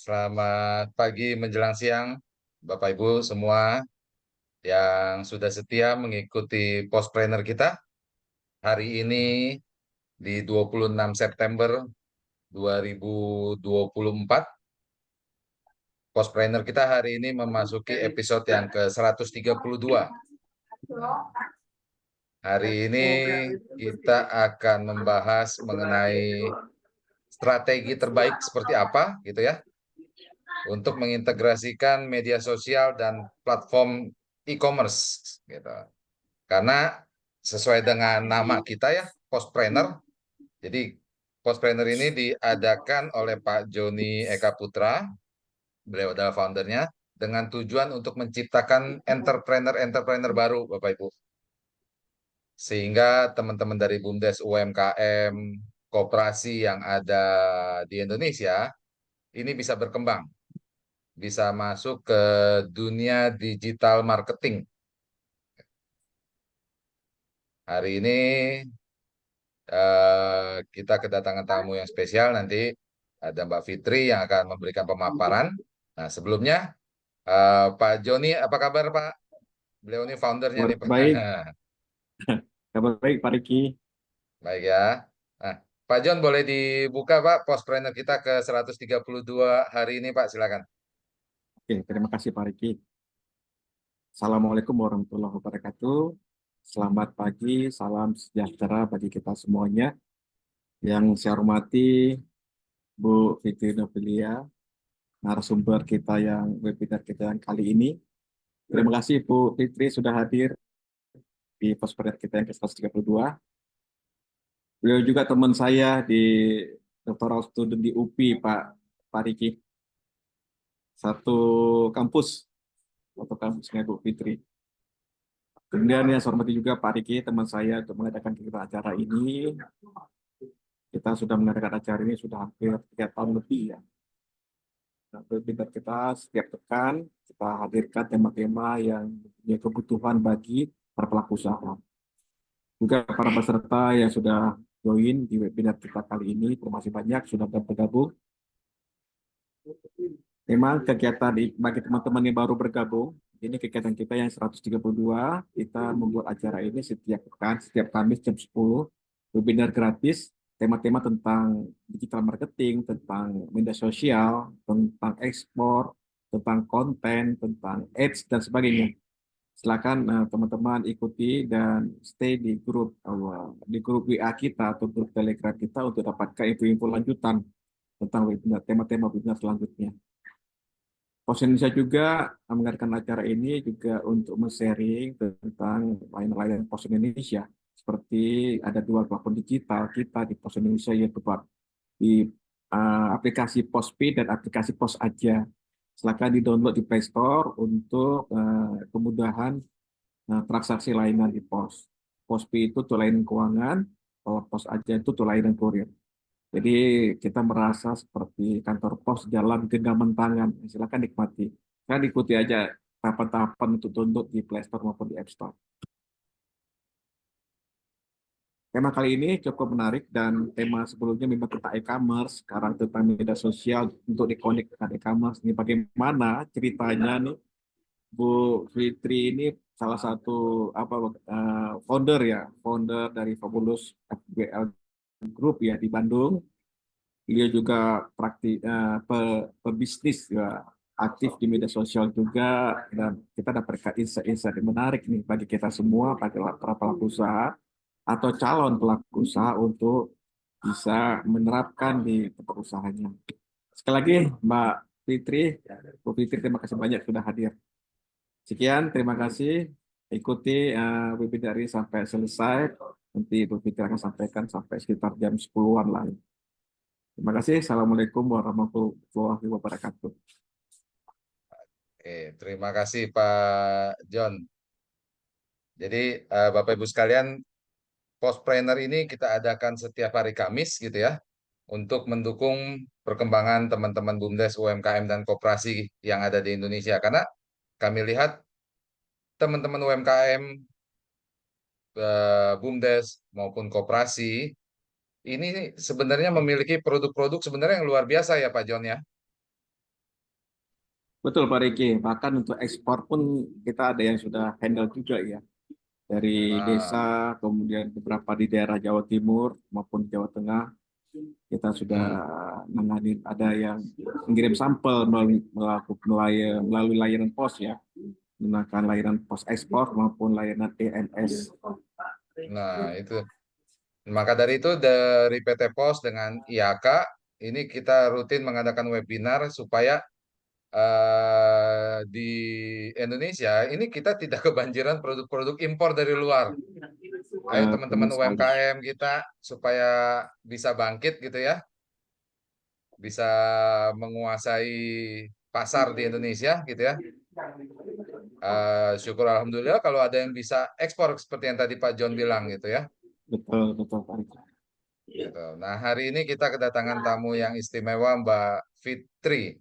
Selamat pagi menjelang siang, Bapak Ibu semua yang sudah setia mengikuti Postpreneur kita hari ini di 26 September 2024. Postpreneur kita hari ini memasuki episode yang ke-132. Hari ini kita akan membahas mengenai strategi terbaik seperti apa gitu ya untuk mengintegrasikan media sosial dan platform e-commerce gitu. Karena sesuai dengan nama kita ya, Postpreneur. Jadi Postpreneur ini diadakan oleh Pak Joni Eka Putra, beliau adalah foundernya, dengan tujuan untuk menciptakan entrepreneur-entrepreneur baru, Bapak Ibu. Sehingga teman-teman dari BUMDes UMKM, koperasi yang ada di Indonesia, ini bisa berkembang, bisa masuk ke dunia digital marketing. Hari ini kita kedatangan tamu yang spesial, nanti ada Mbak Fitri yang akan memberikan pemaparan. Nah, sebelumnya, Pak Joni, apa kabar Pak? Beliau ini foundernya Kabar nih Pak. baik, kabar baik Pak Riki. Baik ya. Nah, Pak Jon boleh dibuka Pak postpreneur kita ke 132 hari ini Pak, silakan. Oke, terima kasih Pak Riki. Assalamualaikum warahmatullahi wabarakatuh. Selamat pagi, salam sejahtera bagi kita semuanya. Yang saya hormati Bu Fitri Novelia, narasumber kita yang webinar kita yang kali ini. Terima kasih Bu Fitri sudah hadir di postpreneur kita yang ke-132. Beliau juga teman saya di doctoral student di UPI, Pak Riki. Satu kampus, satu kampusnya Bu Fitri. Kemudian ya, saya hormati juga Pak Riki, teman saya untuk mengadakan kita acara ini. Kita sudah mengadakan acara ini sudah hampir 3 tahun lebih ya. Nah, webinar kita setiap pekan kita hadirkan tema-tema yang mempunyai kebutuhan bagi para pelaku usaha. Juga para peserta yang sudah join di webinar kita kali ini, terima kasih banyak sudah bergabung. Memang kegiatan bagi teman-teman yang baru bergabung, ini kegiatan kita yang 132, kita membuat acara ini setiap pekan, setiap Kamis jam 10, webinar gratis, tema-tema tentang digital marketing, tentang media sosial, tentang ekspor, tentang konten, tentang ads, dan sebagainya. Silakan teman-teman ikuti dan stay di grup WA kita atau grup Telegram kita untuk dapatkan info-info lanjutan tentang webinar, tema-tema webinar selanjutnya. Pos Indonesia juga mengadakan acara ini juga untuk men-sharing tentang layanan Pos Indonesia. Seperti ada 2 platform digital kita di Pos Indonesia, yaitu di aplikasi Postpay dan aplikasi Pos Aja. Silakan di-download di Play Store untuk kemudahan transaksi layanan di pos. Postpay itu tuh layanan keuangan, kalau Pos Aja itu tuh layanan kurir. Jadi kita merasa seperti kantor pos jalan genggaman tangan. Silakan nikmati. Kan ikuti aja tahapan-tahapan untuk download di Play Store maupun di App Store. Tema kali ini cukup menarik dan tema sebelumnya memang tentang e-commerce, sekarang tentang media sosial untuk dikonek dengan e-commerce. Ini bagaimana ceritanya nih Bu Fitri ini salah satu founder ya, founder dari Fabulous FBL Group ya di Bandung. Beliau juga pebisnis ya, aktif di media sosial juga, dan kita dapatkan insight-insight yang menarik nih bagi kita semua, bagi para pelaku usaha atau calon pelaku usaha untuk bisa menerapkan di tempat usahanya. Sekali lagi Mbak Fitri, Bu Fitri, terima kasih banyak sudah hadir. Sekian, terima kasih. Ikuti webinar ini sampai selesai. Nanti Bu Fitri akan sampaikan sampai sekitar jam 10-an lah. Terima kasih. Assalamualaikum warahmatullahi wabarakatuh. Terima kasih Pak John. Jadi Bapak Ibu sekalian, Postpreneur ini kita adakan setiap hari Kamis gitu ya, untuk mendukung perkembangan teman-teman BUMDes, UMKM, dan koperasi yang ada di Indonesia. Karena kami lihat teman-teman UMKM, BUMDes, maupun koperasi, ini sebenarnya memiliki produk-produk sebenarnya yang luar biasa ya Pak John ya. Betul Pak Riki, bahkan untuk ekspor pun kita ada yang sudah handle juga ya. Dari Nah, desa, kemudian beberapa di daerah Jawa Timur maupun Jawa Tengah, kita sudah hmm. menangani, ada yang mengirim sampel melalui layanan pos ya, menggunakan layanan pos ekspor maupun layanan EMS. Nah, itu. Maka dari itu dari PT Pos dengan IAK ini kita rutin mengadakan webinar supaya di Indonesia ini kita tidak kebanjiran produk-produk impor dari luar. Ayo teman-teman Benar sekali. UMKM kita supaya bisa bangkit gitu ya, bisa menguasai pasar di Indonesia gitu ya. Syukur alhamdulillah kalau ada yang bisa ekspor seperti yang tadi Pak John bilang gitu ya. Betul, betul Pak Riki. Gitu. Nah, hari ini kita kedatangan tamu yang istimewa Mbak Fitri.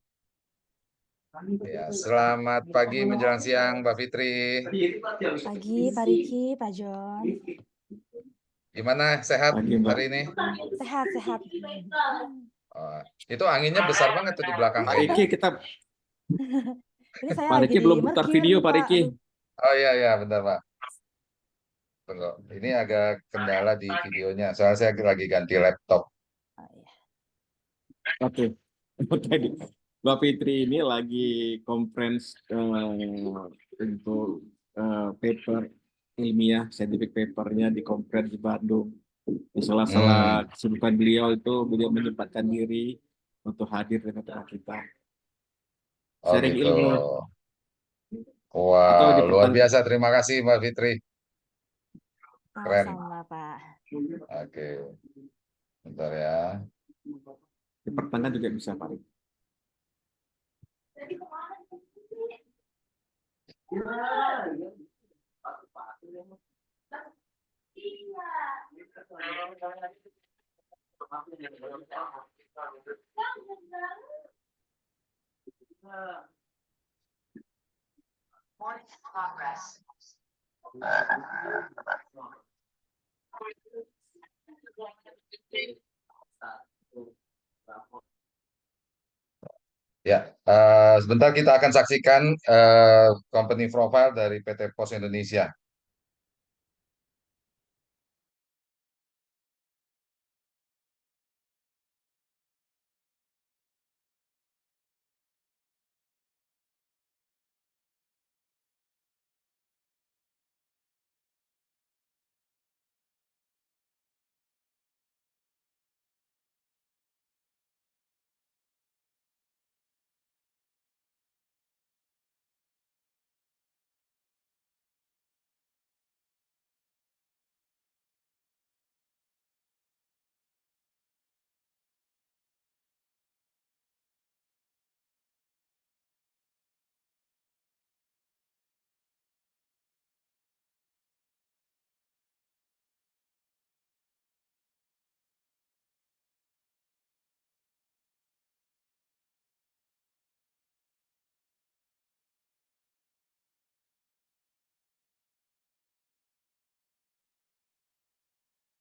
Ya, selamat pagi menjelang siang Mbak Fitri. Pagi, Pak Riki, Pak John. Gimana sehat Pagi Mbak. hari ini? Sehat-sehat. Oh, itu anginnya besar banget tuh di belakang Pak kayaknya. Riki, kita Ini saya Pak lagi Riki di belum putar Merkir video nih, Pak Pak. Riki. Aduh. Oh iya iya bentar Pak. Tunggu. Ini agak kendala di videonya. Soalnya saya lagi ganti laptop. Oh, iya. Oke. Tadi Mbak Fitri ini lagi conference untuk paper ilmiah, scientific papernya di conference di Bandung. Di sela-sela Hmm. kesibukan beliau itu, beliau menyempatkan diri untuk hadir di tengah kita. Oh Sharing gitu. ilmu atau Wah, di luar biasa. Terima kasih Mbak Fitri. Keren. Sama-sama, Pak. Oke. Bentar ya. di pertengahan juga bisa Pak Riki. Ya, sebentar kita akan saksikan company profile dari PT Pos Indonesia.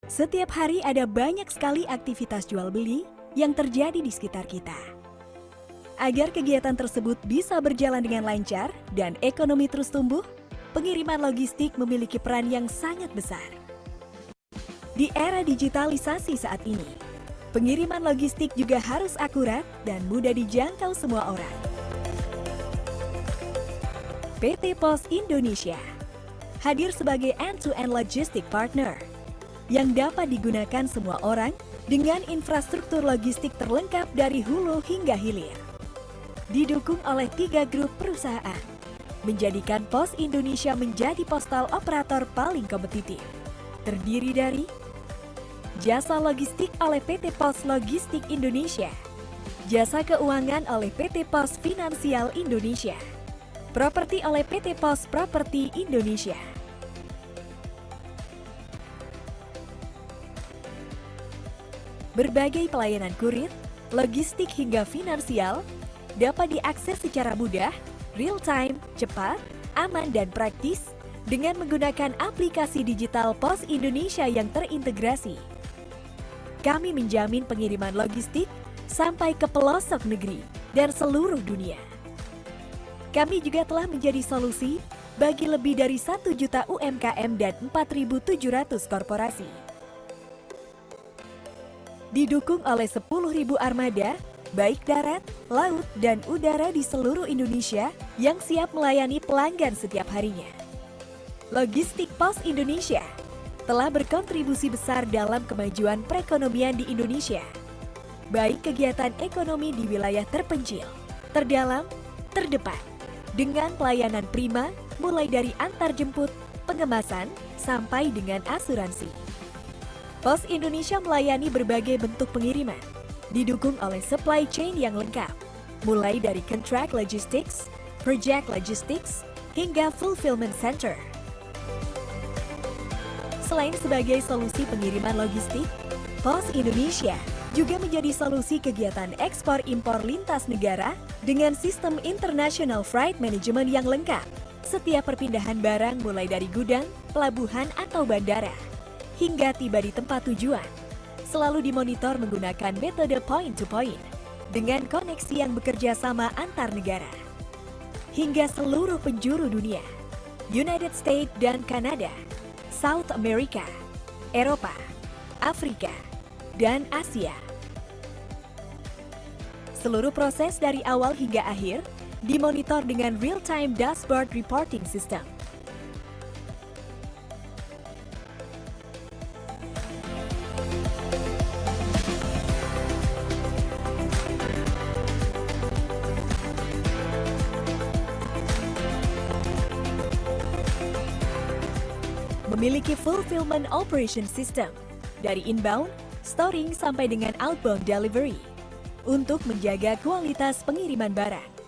Setiap hari ada banyak sekali aktivitas jual beli yang terjadi di sekitar kita. Agar kegiatan tersebut bisa berjalan dengan lancar dan ekonomi terus tumbuh, pengiriman logistik memiliki peran yang sangat besar. Di era digitalisasi saat ini, pengiriman logistik juga harus akurat dan mudah dijangkau semua orang. PT Pos Indonesia hadir sebagai end-to-end logistic partner yang dapat digunakan semua orang dengan infrastruktur logistik terlengkap dari hulu hingga hilir. Didukung oleh 3 grup perusahaan, menjadikan Pos Indonesia menjadi postal operator paling kompetitif. Terdiri dari jasa logistik oleh PT Pos Logistik Indonesia, jasa keuangan oleh PT Pos Finansial Indonesia, properti oleh PT Pos Properti Indonesia. Berbagai pelayanan kurir, logistik hingga finansial dapat diakses secara mudah, real-time, cepat, aman dan praktis dengan menggunakan aplikasi digital Pos Indonesia yang terintegrasi. Kami menjamin pengiriman logistik sampai ke pelosok negeri dan seluruh dunia. Kami juga telah menjadi solusi bagi lebih dari 1 juta UMKM dan 4.700 korporasi. Didukung oleh 10.000 armada, baik darat, laut, dan udara di seluruh Indonesia yang siap melayani pelanggan setiap harinya. Logistik Pos Indonesia telah berkontribusi besar dalam kemajuan perekonomian di Indonesia, baik kegiatan ekonomi di wilayah terpencil, terdalam, terdepan, dengan pelayanan prima mulai dari antar jemput, pengemasan, sampai dengan asuransi. Pos Indonesia melayani berbagai bentuk pengiriman, didukung oleh supply chain yang lengkap, mulai dari contract logistics, project logistics, hingga fulfillment center. Selain sebagai solusi pengiriman logistik, Pos Indonesia juga menjadi solusi kegiatan ekspor-impor lintas negara dengan sistem International Freight Management yang lengkap. Setiap perpindahan barang mulai dari gudang, pelabuhan, atau bandara, hingga tiba di tempat tujuan, selalu dimonitor menggunakan metode point-to-point dengan koneksi yang bekerja sama antar negara. Hingga seluruh penjuru dunia, United States dan Kanada, South America, Eropa, Afrika, dan Asia. Seluruh proses dari awal hingga akhir dimonitor dengan real-time dashboard reporting system. Memiliki fulfillment operation system dari inbound, storing sampai dengan outbound delivery untuk menjaga kualitas pengiriman barang.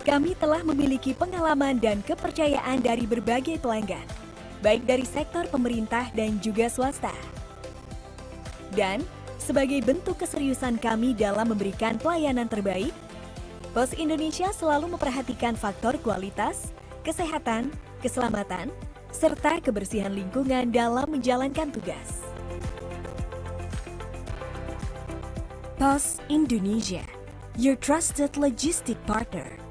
Kami telah memiliki pengalaman dan kepercayaan dari berbagai pelanggan, baik dari sektor pemerintah dan juga swasta. Dan sebagai bentuk keseriusan kami dalam memberikan pelayanan terbaik, Pos Indonesia selalu memperhatikan faktor kualitas, kesehatan, keselamatan, serta kebersihan lingkungan dalam menjalankan tugas. Pos Indonesia, your trusted logistic partner.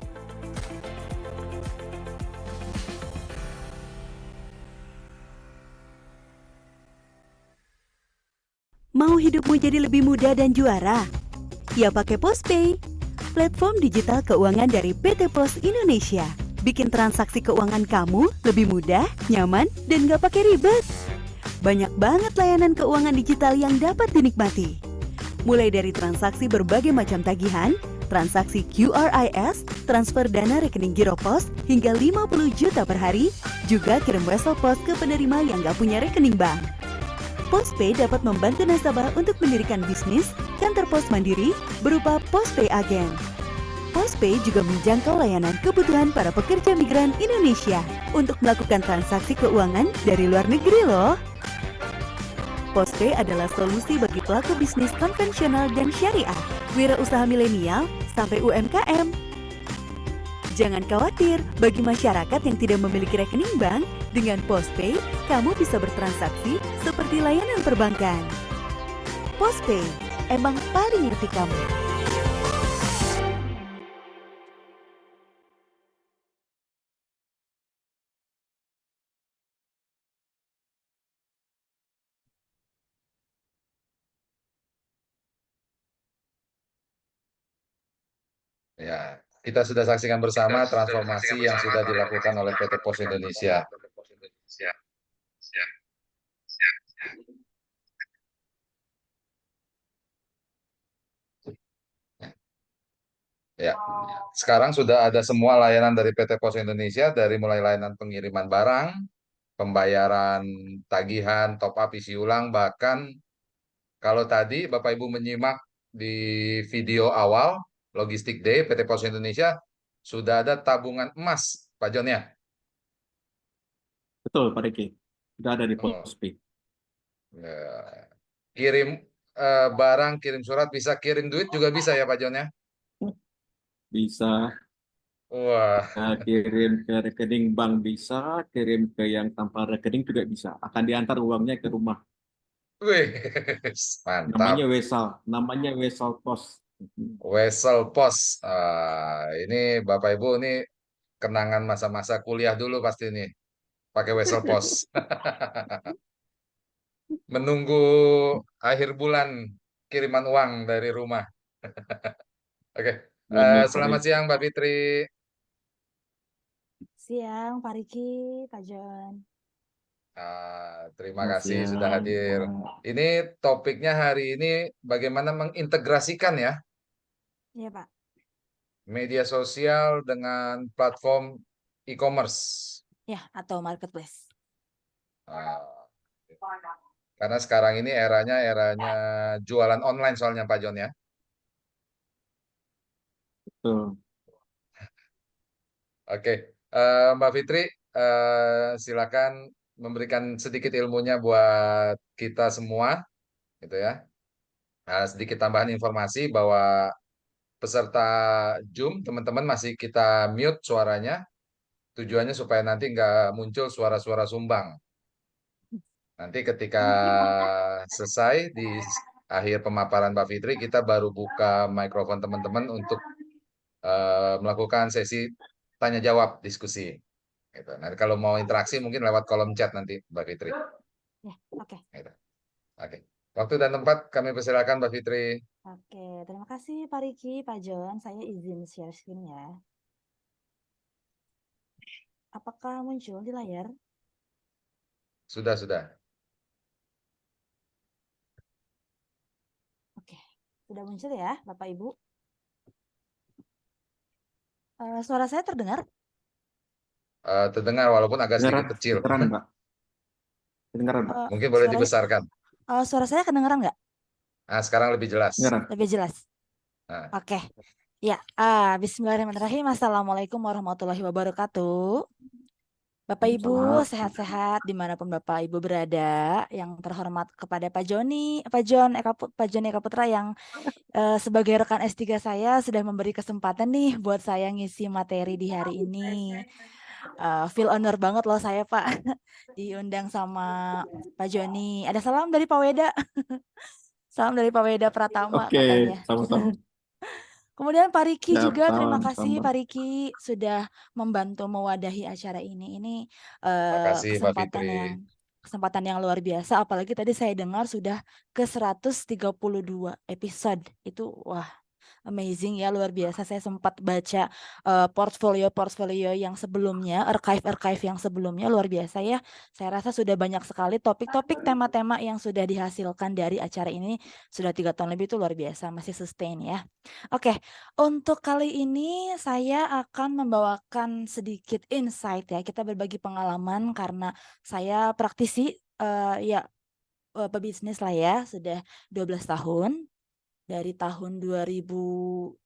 Mau hidupmu jadi lebih mudah dan juara? Ya pakai PosPay, platform digital keuangan dari PT Pos Indonesia. Bikin transaksi keuangan kamu lebih mudah, nyaman, dan gak pakai ribet. Banyak banget layanan keuangan digital yang dapat dinikmati. Mulai dari transaksi berbagai macam tagihan, transaksi QRIS, transfer dana rekening Giro Pos hingga 50 juta per hari, juga kirim wesel pos ke penerima yang gak punya rekening bank. PosPay dapat membantu nasabah untuk mendirikan bisnis, kantor pos mandiri, berupa PosPay Agen. PosPay juga menjangkau layanan kebutuhan para pekerja migran Indonesia untuk melakukan transaksi keuangan dari luar negeri loh. PosPay adalah solusi bagi pelaku bisnis konvensional dan syariah, wirausaha milenial, sampai UMKM. Jangan khawatir, bagi masyarakat yang tidak memiliki rekening bank, dengan PosPay, kamu bisa bertransaksi seperti layanan perbankan. PosPay, emang paling ngerti kamu. Ya, kita sudah saksikan bersama transformasi yang sudah dilakukan oleh PT Pos Indonesia. Ya, sekarang sudah ada semua layanan dari PT Pos Indonesia, dari mulai layanan pengiriman barang, pembayaran tagihan, top up isi ulang, bahkan kalau tadi Bapak Ibu menyimak di video awal Logistik Day PT Pos Indonesia sudah ada tabungan emas, Pak Jon ya. Betul, Pak Riki. Sudah ada di Oh, Postpay. ya. Kirim barang, kirim surat bisa, kirim duit juga bisa ya Pak Jon ya. Bisa Wah, kirim ke rekening bank bisa, kirim ke yang tanpa rekening juga bisa. Akan diantar uangnya ke rumah. wih, mantap. Namanya Wesel Pos. Wesel Pos. Ini Bapak Ibu ini kenangan masa-masa kuliah dulu pasti nih pakai Wesel Pos. Menunggu akhir bulan kiriman uang dari rumah. Oke. Benar, Pak Selamat Riki. siang Mbak Fitri. Siang, Pak Riki, Pak Jon. Terima Selamat kasih sudah siang, hadir. Pak. Ini topiknya hari ini bagaimana mengintegrasikan ya Iya, Pak. media sosial dengan platform e-commerce. Ya, atau marketplace. Ah, karena sekarang ini eranya jualan online soalnya Pak Jon ya. Betul. Oke, Mbak Fitri, silakan memberikan sedikit ilmunya buat kita semua, gitu ya. Sedikit tambahan informasi bahwa peserta Zoom, teman-teman masih kita mute suaranya, tujuannya supaya nanti nggak muncul suara-suara sumbang. Nanti ketika selesai di akhir pemaparan Mbak Fitri, kita baru buka mikrofon teman-teman untuk melakukan sesi tanya jawab diskusi. Gitu. Nanti kalau mau interaksi mungkin lewat kolom chat nanti Mbak Fitri. Ya, oke. Gitu. Oke. Waktu dan tempat kami persilakan Mbak Fitri. Oke, terima kasih Pak Riki, Pak Jon. Saya izin share screen ya. Apakah muncul di layar? Sudah, sudah. Oke, sudah muncul ya, Bapak Ibu. Suara saya terdengar? Terdengar walaupun agak sedikit Kedengaran, kecil. kedengaran, Mbak. Kedengaran, Mbak. Mungkin boleh Suaranya, dibesarkan. suara saya kedengaran nggak? Nah, sekarang lebih jelas. Kedengaran. Lebih jelas. Nah, Oke. Ya, Bismillahirrahmanirrahim. Assalamualaikum warahmatullahi wabarakatuh. Bapak Ibu Waalaikumsalam. sehat-sehat dimanapun Bapak Ibu berada. Yang terhormat kepada Pak Joni, Pak Joni Eka Putra yang sebagai rekan S3 saya sudah memberi kesempatan nih buat saya ngisi materi di hari ini. Feel honor banget loh saya Pak diundang sama Pak Joni. Ada salam dari Pak Weda. Salam dari Pak Weda Pratama Oke, katanya. sama-sama. Kemudian Pak Riki Ya, juga, terima kasih sama-sama. Pak Riki sudah membantu mewadahi acara ini. Ini terima kasih Mbak Fitri. kesempatan yang luar biasa. Apalagi tadi saya dengar sudah ke 132 episode. Itu wah amazing ya, luar biasa. Saya sempat baca portfolio yang sebelumnya, archive yang sebelumnya, luar biasa ya. Saya rasa sudah banyak sekali topik-topik, tema-tema yang sudah dihasilkan dari acara ini. Sudah 3 tahun lebih, itu luar biasa, masih sustain ya. Oke, untuk kali ini saya akan membawakan sedikit insight ya. Kita berbagi pengalaman karena saya praktisi pebisnis lah ya, sudah 12 tahun. Dari tahun 2012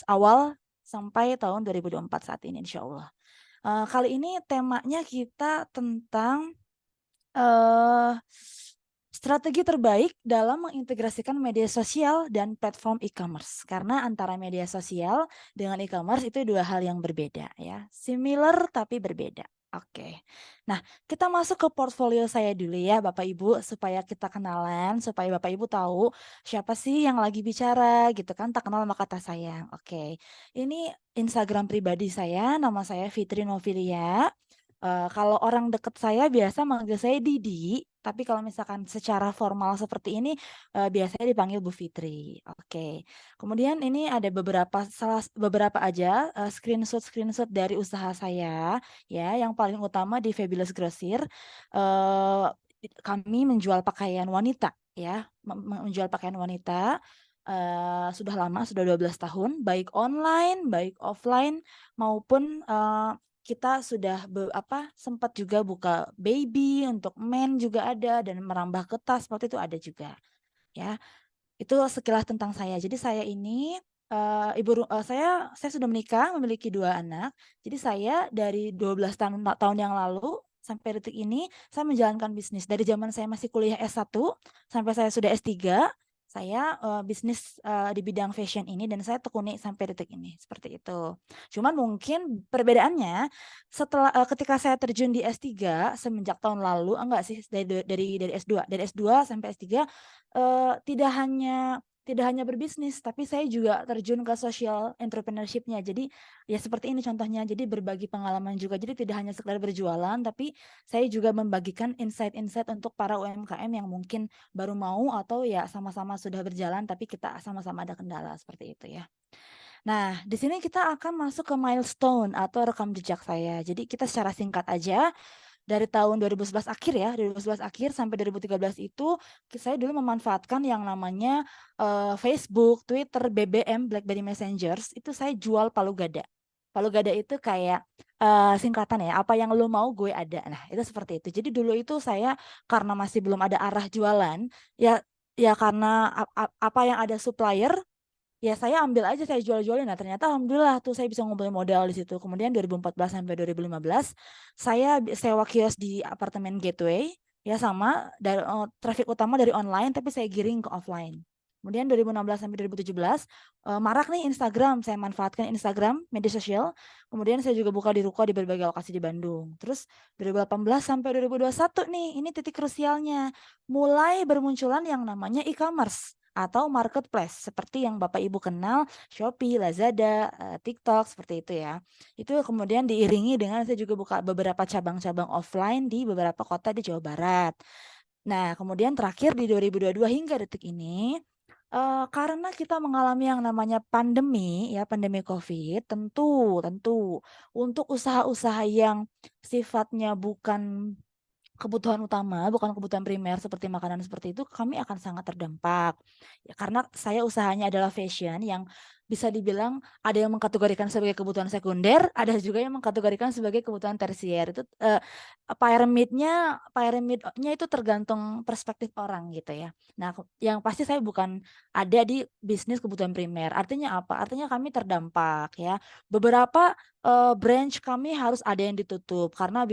awal sampai tahun 2024 saat ini insya Allah. Kali ini temanya kita tentang strategi terbaik dalam mengintegrasikan media sosial dan platform e-commerce. Karena antara media sosial dengan e-commerce itu dua hal yang berbeda ya. Similar tapi berbeda. Oke. Nah, kita masuk ke portfolio saya dulu ya Bapak Ibu supaya kita kenalan, supaya Bapak Ibu tahu siapa sih yang lagi bicara gitu kan, tak kenal maka tak sayang. Oke. Ini Instagram pribadi saya, nama saya Fitri Novilia. Kalau orang deket saya biasa manggil saya Didi, tapi kalau misalkan secara formal seperti ini biasanya dipanggil Bu Fitri. Oke. Kemudian ini ada beberapa aja screenshot dari usaha saya ya. Yang paling utama di Fabulous Grocer, kami menjual pakaian wanita ya, menjual pakaian wanita. sudah lama, sudah 12 tahun, baik online, baik offline, maupun kita sudah sempat juga buka baby untuk men juga ada, dan merambah ke tas seperti itu ada juga. Ya, itu sekilas tentang saya. Jadi saya ini saya sudah menikah, memiliki 2 anak. Jadi saya dari 12 tahun yang lalu sampai detik ini saya menjalankan bisnis. Dari zaman saya masih kuliah S1 sampai saya sudah S3, saya bisnis di bidang fashion ini, dan saya tekuni sampai detik ini seperti itu. Cuman mungkin perbedaannya setelah ketika saya terjun di S3 semenjak tahun lalu, enggak sih, dari S2 sampai S3, tidak hanya berbisnis, tapi saya juga terjun ke social entrepreneurship-nya. Jadi ya seperti ini contohnya, jadi berbagi pengalaman juga. Jadi tidak hanya sekedar berjualan, tapi saya juga membagikan insight-insight untuk para UMKM yang mungkin baru mau, atau ya sama-sama sudah berjalan tapi kita sama-sama ada kendala seperti itu ya. Nah, di sini kita akan masuk ke milestone atau rekam jejak saya. Jadi kita secara singkat aja, dari tahun 2011 akhir ya, 2011 akhir sampai 2013 itu saya dulu memanfaatkan yang namanya Facebook, Twitter, BBM, BlackBerry Messengers, itu saya jual palu gada. Palu gada itu kayak singkatan ya, apa yang lo mau gue ada. Nah, itu seperti itu. Jadi dulu itu saya karena masih belum ada arah jualan, ya karena apa yang ada supplier, ya saya ambil aja, saya jual-jualin. Nah ternyata alhamdulillah tuh saya bisa ngumpulin modal di situ. Kemudian 2014 sampai 2015 saya sewa kios di apartemen Gateway, ya sama dari traffic utama dari online tapi saya giring ke offline. Kemudian 2016 sampai 2017 marak nih Instagram, saya manfaatkan Instagram, media sosial. Kemudian saya juga buka di ruko di berbagai lokasi di Bandung. Terus 2018 sampai 2021 nih, ini titik krusialnya. Mulai bermunculan yang namanya e-commerce atau marketplace seperti yang Bapak Ibu kenal, Shopee, Lazada, TikTok, seperti itu ya. Itu kemudian diiringi dengan saya juga buka beberapa cabang-cabang offline di beberapa kota di Jawa Barat. Nah, kemudian terakhir di 2022 hingga detik ini, karena kita mengalami yang namanya pandemi ya, pandemi COVID, tentu untuk usaha-usaha yang sifatnya bukan kebutuhan utama, bukan kebutuhan primer seperti makanan seperti itu, kami akan sangat terdampak. Ya, karena saya usahanya adalah fashion yang bisa dibilang ada yang mengkategorikan sebagai kebutuhan sekunder, ada juga yang mengkategorikan sebagai kebutuhan tersier. Itu piramidnya itu tergantung perspektif orang gitu ya. Nah, yang pasti saya bukan ada di bisnis kebutuhan primer. Artinya apa? Artinya kami terdampak ya. Beberapa branch kami harus ada yang ditutup karena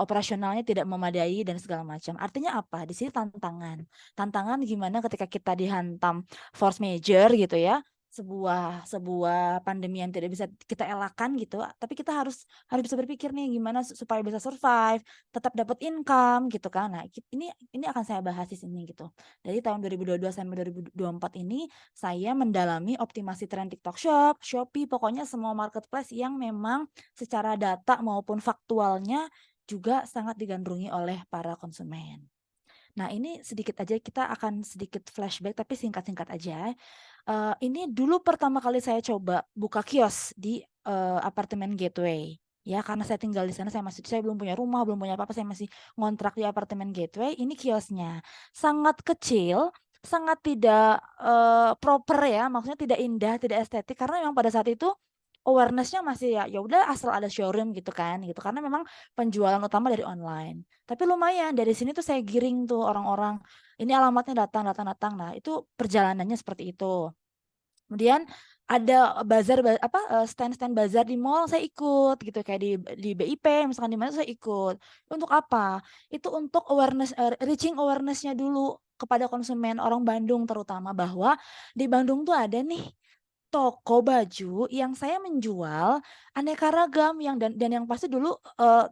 operasionalnya tidak memadai dan segala macam. Artinya apa? Di sini tantangan gimana ketika kita dihantam force major gitu ya, sebuah pandemi yang tidak bisa kita elakkan gitu, tapi kita harus bisa berpikir nih gimana supaya bisa survive, tetap dapat income gitu kan. Nah, ini akan saya bahas di sini gitu. Dari tahun 2022 sampai 2024 ini saya mendalami optimasi tren TikTok Shop, Shopee, pokoknya semua marketplace yang memang secara data maupun faktualnya juga sangat digandrungi oleh para konsumen. Nah, ini sedikit aja, kita akan sedikit flashback tapi singkat-singkat aja. Ini dulu pertama kali saya coba buka kios di apartemen Gateway. Ya, karena saya tinggal di sana, saya belum punya rumah, belum punya apa-apa, saya masih ngontrak di apartemen Gateway. Ini kiosnya sangat kecil, sangat tidak proper ya, maksudnya tidak indah, tidak estetik, karena memang pada saat itu awareness-nya masih ya udah asal ada showroom gitu kan, gitu. Karena memang penjualan utama dari online. Tapi lumayan dari sini tuh saya giring tuh orang-orang, ini alamatnya datang. Nah, itu perjalanannya seperti itu. Kemudian ada bazar stand-stand bazar di mall, saya ikut gitu, kayak di BIP misalkan, di mana saya ikut. Untuk apa? Itu untuk awareness, reaching awareness-nya dulu kepada konsumen orang Bandung terutama, bahwa di Bandung tuh ada nih toko baju yang saya menjual aneka ragam dan yang pasti dulu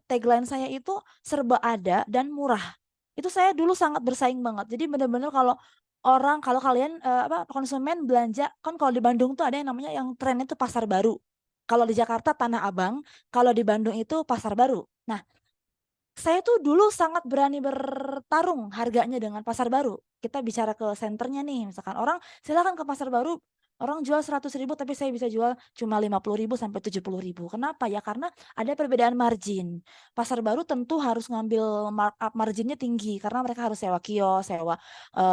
tagline saya itu serba ada dan murah. Itu saya dulu sangat bersaing banget. Jadi benar-benar kalau kalian konsumen belanja kan, kalau di Bandung tuh ada yang namanya yang tren itu pasar baru. Kalau di Jakarta Tanah Abang, kalau di Bandung itu pasar baru. Nah, saya tuh dulu sangat berani bertarung harganya dengan pasar baru. Kita bicara ke senternya nih, misalkan orang silakan ke pasar baru Orang jual 100.000 tapi saya bisa jual cuma 50.000 sampai 70.000. Kenapa ya? Karena ada perbedaan margin. Pasar baru tentu harus ngambil markup marginnya tinggi karena mereka harus sewa kios, sewa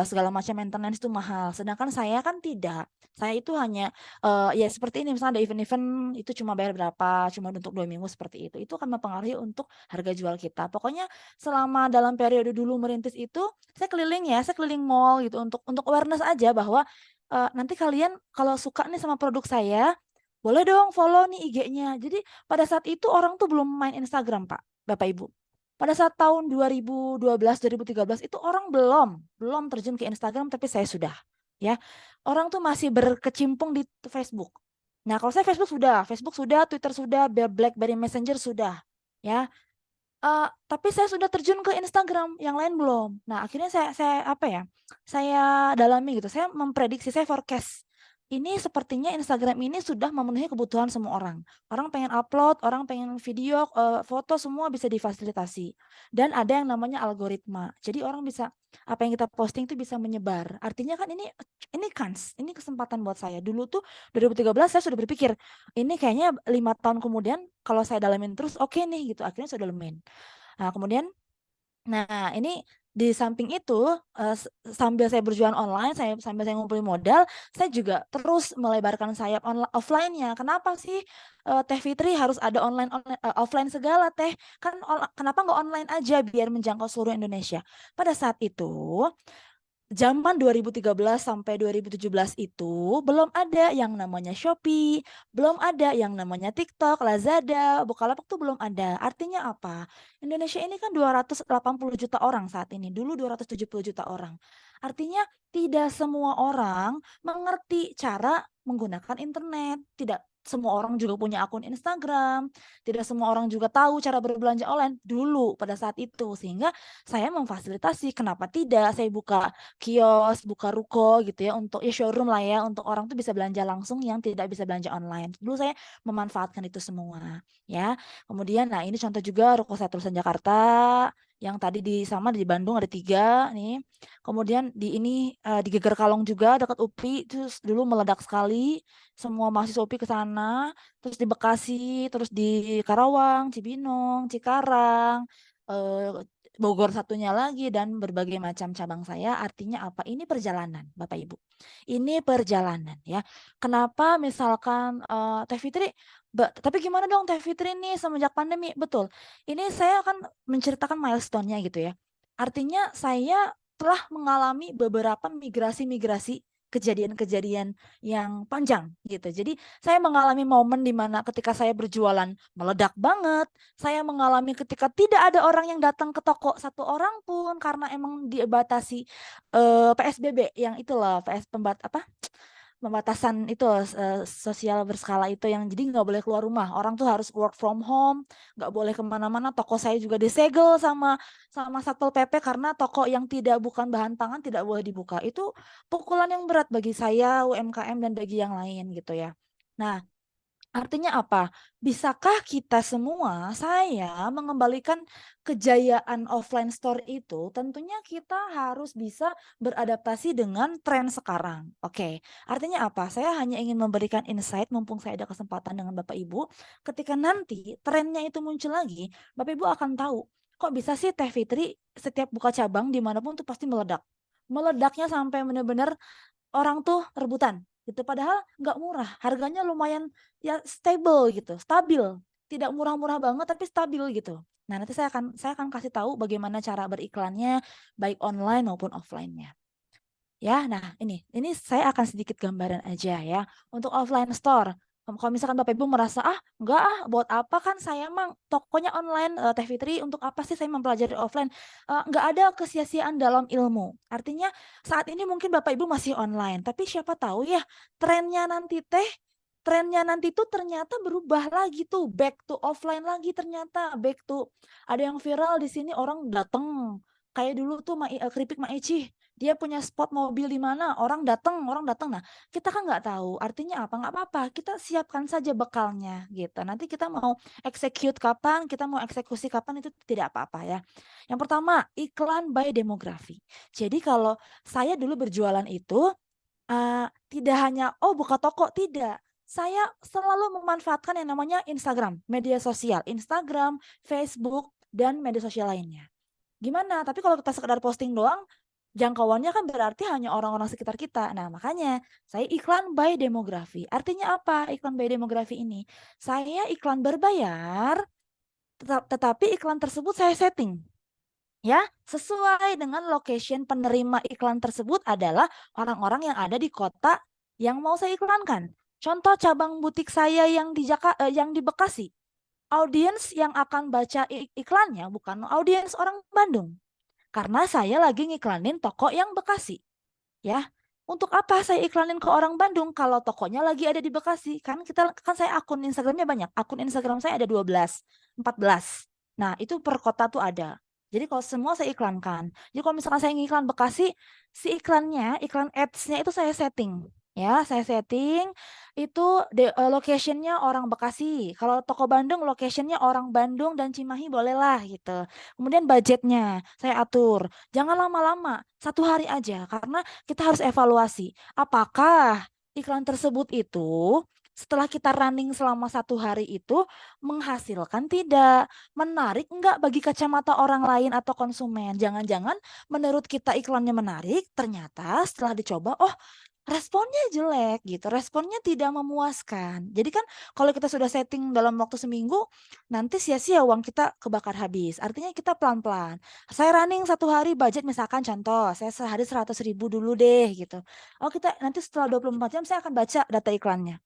segala macam maintenance itu mahal. Sedangkan saya kan tidak. Saya itu hanya ya seperti ini, misalnya ada event-event itu cuma bayar berapa, cuma untuk 2 minggu seperti itu. Itu akan mempengaruhi untuk harga jual kita. Pokoknya selama dalam periode dulu merintis itu saya keliling mall gitu untuk awareness aja bahwa nanti kalian kalau suka nih sama produk saya, boleh dong follow nih IG-nya. Jadi pada saat itu orang tuh belum main Instagram, Pak, Bapak Ibu. Pada saat tahun 2012, 2013 itu orang belum terjun ke Instagram, tapi saya sudah, ya. Orang tuh masih berkecimpung di Facebook. Nah, kalau saya Facebook sudah, Twitter sudah, BlackBerry Messenger sudah, ya. Tapi saya sudah terjun ke Instagram, yang lain belum. Nah, akhirnya saya dalami gitu. Saya memprediksi, saya forecast. Ini sepertinya Instagram ini sudah memenuhi kebutuhan semua orang. Orang pengen upload, orang pengen video, foto semua bisa difasilitasi. Dan ada yang namanya algoritma. Jadi orang bisa apa yang kita posting itu bisa menyebar. Artinya kan ini kesempatan buat saya. Dulu tuh 2013 saya sudah berpikir, ini kayaknya 5 tahun kemudian kalau saya dalamin terus oke nih gitu. Akhirnya saya dalamin. Nah, kemudian ini di samping itu sambil saya berjualan online, sambil saya ngumpulin modal, saya juga terus melebarkan sayap offline-nya. Kenapa sih Teh Fitri harus ada offline segala Teh? Kan kenapa nggak online aja biar menjangkau seluruh Indonesia? Pada saat itu zaman 2013 sampai 2017 itu belum ada yang namanya Shopee, belum ada yang namanya TikTok, Lazada, Bukalapak tuh belum ada. Artinya apa? Indonesia ini kan 280 juta orang saat ini, dulu 270 juta orang. Artinya tidak semua orang mengerti cara menggunakan internet, tidak semua orang juga punya akun Instagram, tidak semua orang juga tahu cara berbelanja online dulu pada saat itu, sehingga saya memfasilitasi. Kenapa tidak saya buka kios, buka ruko gitu ya, untuk showroom lah ya, untuk orang tuh bisa belanja langsung yang tidak bisa belanja online. Dulu saya memanfaatkan itu semua, ya. Kemudian ini contoh juga ruko saya tulisan Jakarta, yang tadi di Bandung ada 3 nih. Kemudian di Geger Kalong juga dekat UPI, terus dulu meledak sekali, semua mahasiswa UPI ke sana, terus di Bekasi, terus di Karawang, Cibinong, Cikarang, Bogor satunya lagi, dan berbagai macam cabang saya. Artinya apa? Ini perjalanan, Bapak Ibu. Ini perjalanan ya. Kenapa misalkan Teh Fitri, tapi gimana dong Teh Fitri nih semenjak pandemi? Betul. Ini saya akan menceritakan milestone-nya gitu ya. Artinya saya telah mengalami beberapa migrasi-migrasi kejadian-kejadian yang panjang gitu. Jadi saya mengalami momen di mana ketika saya berjualan meledak banget. Saya mengalami ketika tidak ada orang yang datang ke toko satu orang pun karena emang dibatasi PSBB yang itulah pembatasan itu sosial berskala itu, yang jadi nggak boleh keluar rumah, orang tuh harus work from home, nggak boleh kemana-mana. Toko saya juga disegel sama Satpol PP karena toko yang bukan bahan pangan tidak boleh dibuka. Itu pukulan yang berat bagi saya, UMKM, dan bagi yang lain gitu ya. Nah, artinya apa? Bisakah kita semua, saya mengembalikan kejayaan offline store itu? Tentunya kita harus bisa beradaptasi dengan tren sekarang. Oke, artinya apa? Saya hanya ingin memberikan insight mumpung saya ada kesempatan dengan Bapak Ibu. Ketika nanti trennya itu muncul lagi, Bapak Ibu akan tahu, kok bisa sih Teh Fitri setiap buka cabang dimanapun tuh pasti meledak. Meledaknya sampai benar-benar orang tuh rebutan gitu, padahal nggak murah, harganya lumayan ya stabil, tidak murah-murah banget tapi stabil gitu. Nah, nanti saya akan kasih tahu bagaimana cara beriklannya baik online maupun offline-nya. Ya, nah ini saya akan sedikit gambaran aja ya untuk offline store. Kalau misalkan Bapak Ibu merasa enggak buat apa, kan saya emang tokonya online, Teh Fitri, untuk apa sih saya mempelajari offline? Enggak ada kesia-siaan dalam ilmu. Artinya saat ini mungkin Bapak Ibu masih online, tapi siapa tahu ya trennya nanti tuh ternyata berubah lagi tuh, back to offline lagi, ternyata back to ada yang viral di sini, orang datang kayak dulu tuh keripik Ma Eci, dia punya spot mobil di mana, orang datang. Nah, kita kan nggak tahu. Artinya apa? Nggak apa-apa, kita siapkan saja bekalnya gitu. Nanti kita mau execute kapan, kita mau eksekusi kapan, itu tidak apa-apa ya. Yang pertama, iklan by demografi. Jadi kalau saya dulu berjualan itu tidak hanya buka toko, tidak. Saya selalu memanfaatkan yang namanya Instagram, media sosial, Instagram, Facebook, dan media sosial lainnya. Gimana? Tapi kalau kita sekedar posting doang, jangkauannya kan berarti hanya orang-orang sekitar kita. Nah, makanya saya iklan by demografi. Artinya apa iklan by demografi ini? Saya iklan berbayar, tetapi iklan tersebut saya setting. Ya, sesuai dengan location penerima iklan tersebut adalah orang-orang yang ada di kota yang mau saya iklankan. Contoh cabang butik saya yang di Bekasi. Audiens yang akan baca iklannya bukan audiens orang Bandung. Karena saya lagi ngiklanin toko yang Bekasi. Ya. Untuk apa saya iklanin ke orang Bandung kalau tokonya lagi ada di Bekasi? Kan saya akun Instagramnya banyak. Akun Instagram saya ada 12, 14. Nah, itu per kota tuh ada. Jadi kalau semua saya iklankan. Jadi kalau misalkan saya ngiklan Bekasi, si iklan ads-nya itu saya setting. Ya, saya setting itu location-nya orang Bekasi. Kalau toko Bandung, location-nya orang Bandung dan Cimahi bolehlah gitu. Kemudian budgetnya saya atur. Jangan lama-lama, 1 hari aja. Karena kita harus evaluasi. Apakah iklan tersebut itu setelah kita running selama 1 hari itu menghasilkan tidak, menarik enggak bagi kacamata orang lain atau konsumen. Jangan-jangan menurut kita iklannya menarik, ternyata setelah dicoba, responnya jelek gitu, responnya tidak memuaskan. Jadi kan kalau kita sudah setting dalam waktu seminggu, nanti sia-sia uang kita kebakar habis. Artinya kita pelan-pelan. Saya running 1 hari budget misalkan contoh, saya sehari 100.000 dulu deh gitu. Kita nanti setelah 24 jam saya akan baca data iklannya.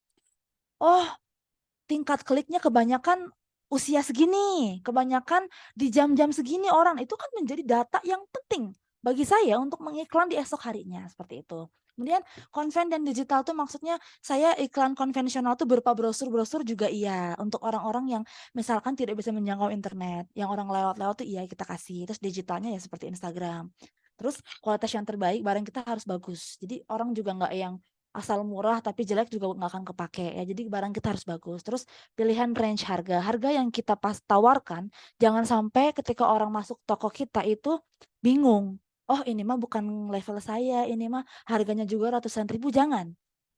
Tingkat kliknya kebanyakan usia segini, kebanyakan di jam-jam segini orang. Itu kan menjadi data yang penting bagi saya untuk mengiklan di esok harinya, seperti itu. Kemudian konven dan digital tuh maksudnya saya iklan konvensional tuh berupa brosur-brosur juga iya. Untuk orang-orang yang misalkan tidak bisa menjangkau internet, yang orang lewat-lewat tuh iya kita kasih. Terus digitalnya ya seperti Instagram. Terus kualitas yang terbaik, barang kita harus bagus. Jadi orang juga nggak yang asal murah tapi jelek juga nggak akan kepake ya. Jadi barang kita harus bagus. Terus pilihan range harga yang kita tawarkan, jangan sampai ketika orang masuk toko kita itu bingung. Ini mah bukan level saya, ini mah harganya juga ratusan ribu. Jangan.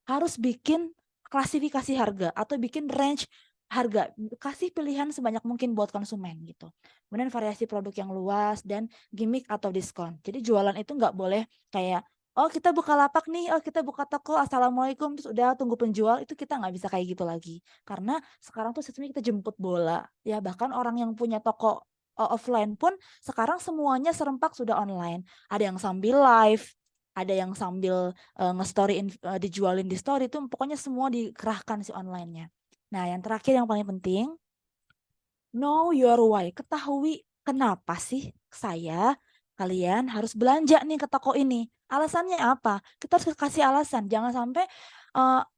Harus bikin klasifikasi harga atau bikin range harga. Kasih pilihan sebanyak mungkin buat konsumen gitu. Kemudian variasi produk yang luas dan gimmick atau diskon. Jadi jualan itu nggak boleh kayak kita buka lapak nih, kita buka toko, assalamualaikum, terus udah tunggu penjual, itu kita nggak bisa kayak gitu lagi. Karena sekarang tuh sistemnya kita jemput bola, ya bahkan orang yang punya toko offline pun sekarang semuanya serempak sudah online. Ada yang sambil live, ada yang sambil nge-storyin, dijualin di story, itu pokoknya semua dikerahkan si online-nya. Nah yang terakhir yang paling penting, know your why, ketahui kenapa sih kalian harus belanja nih ke toko ini. Alasannya apa? Kita harus kasih alasan. Jangan sampai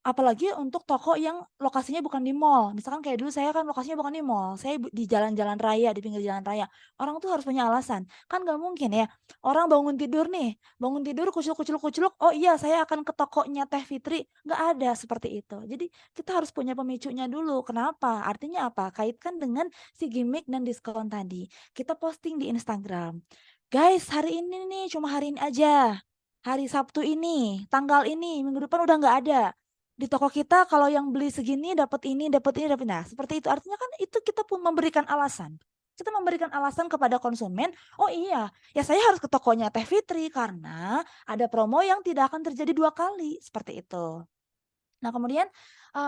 apalagi untuk toko yang lokasinya bukan di mall. Misalkan kayak dulu saya kan lokasinya bukan di mall. Saya di jalan-jalan raya, di pinggir jalan raya. Orang tuh harus punya alasan. Kan gak mungkin ya. Orang bangun tidur nih. Bangun tidur kuculuk-kuculuk. Oh iya saya akan ke tokonya Teh Fitri. Gak ada seperti itu. Jadi kita harus punya pemicunya dulu. Kenapa? Artinya apa? Kaitkan dengan si gimmick dan diskon tadi. Kita posting di Instagram. Guys, hari ini nih, cuma hari ini aja. Hari Sabtu ini, tanggal ini, minggu depan udah nggak ada. Di toko kita kalau yang beli segini dapat ini, dapat ini, dapat. Nah, seperti itu. Artinya kan itu kita pun memberikan alasan. Kita memberikan alasan kepada konsumen, oh iya, ya saya harus ke tokonya Teh Fitri karena ada promo yang tidak akan terjadi 2 kali. Seperti itu. Nah, kemudian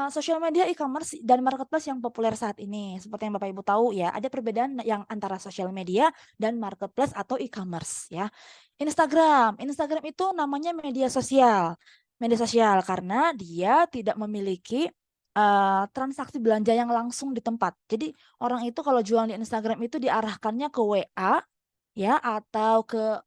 sosial media e-commerce dan marketplace yang populer saat ini. Seperti yang Bapak Ibu tahu ya, ada perbedaan yang antara sosial media dan marketplace atau e-commerce ya. Instagram itu namanya media sosial. Media sosial karena dia tidak memiliki transaksi belanja yang langsung di tempat. Jadi orang itu kalau jual di Instagram itu diarahkannya ke WA ya atau ke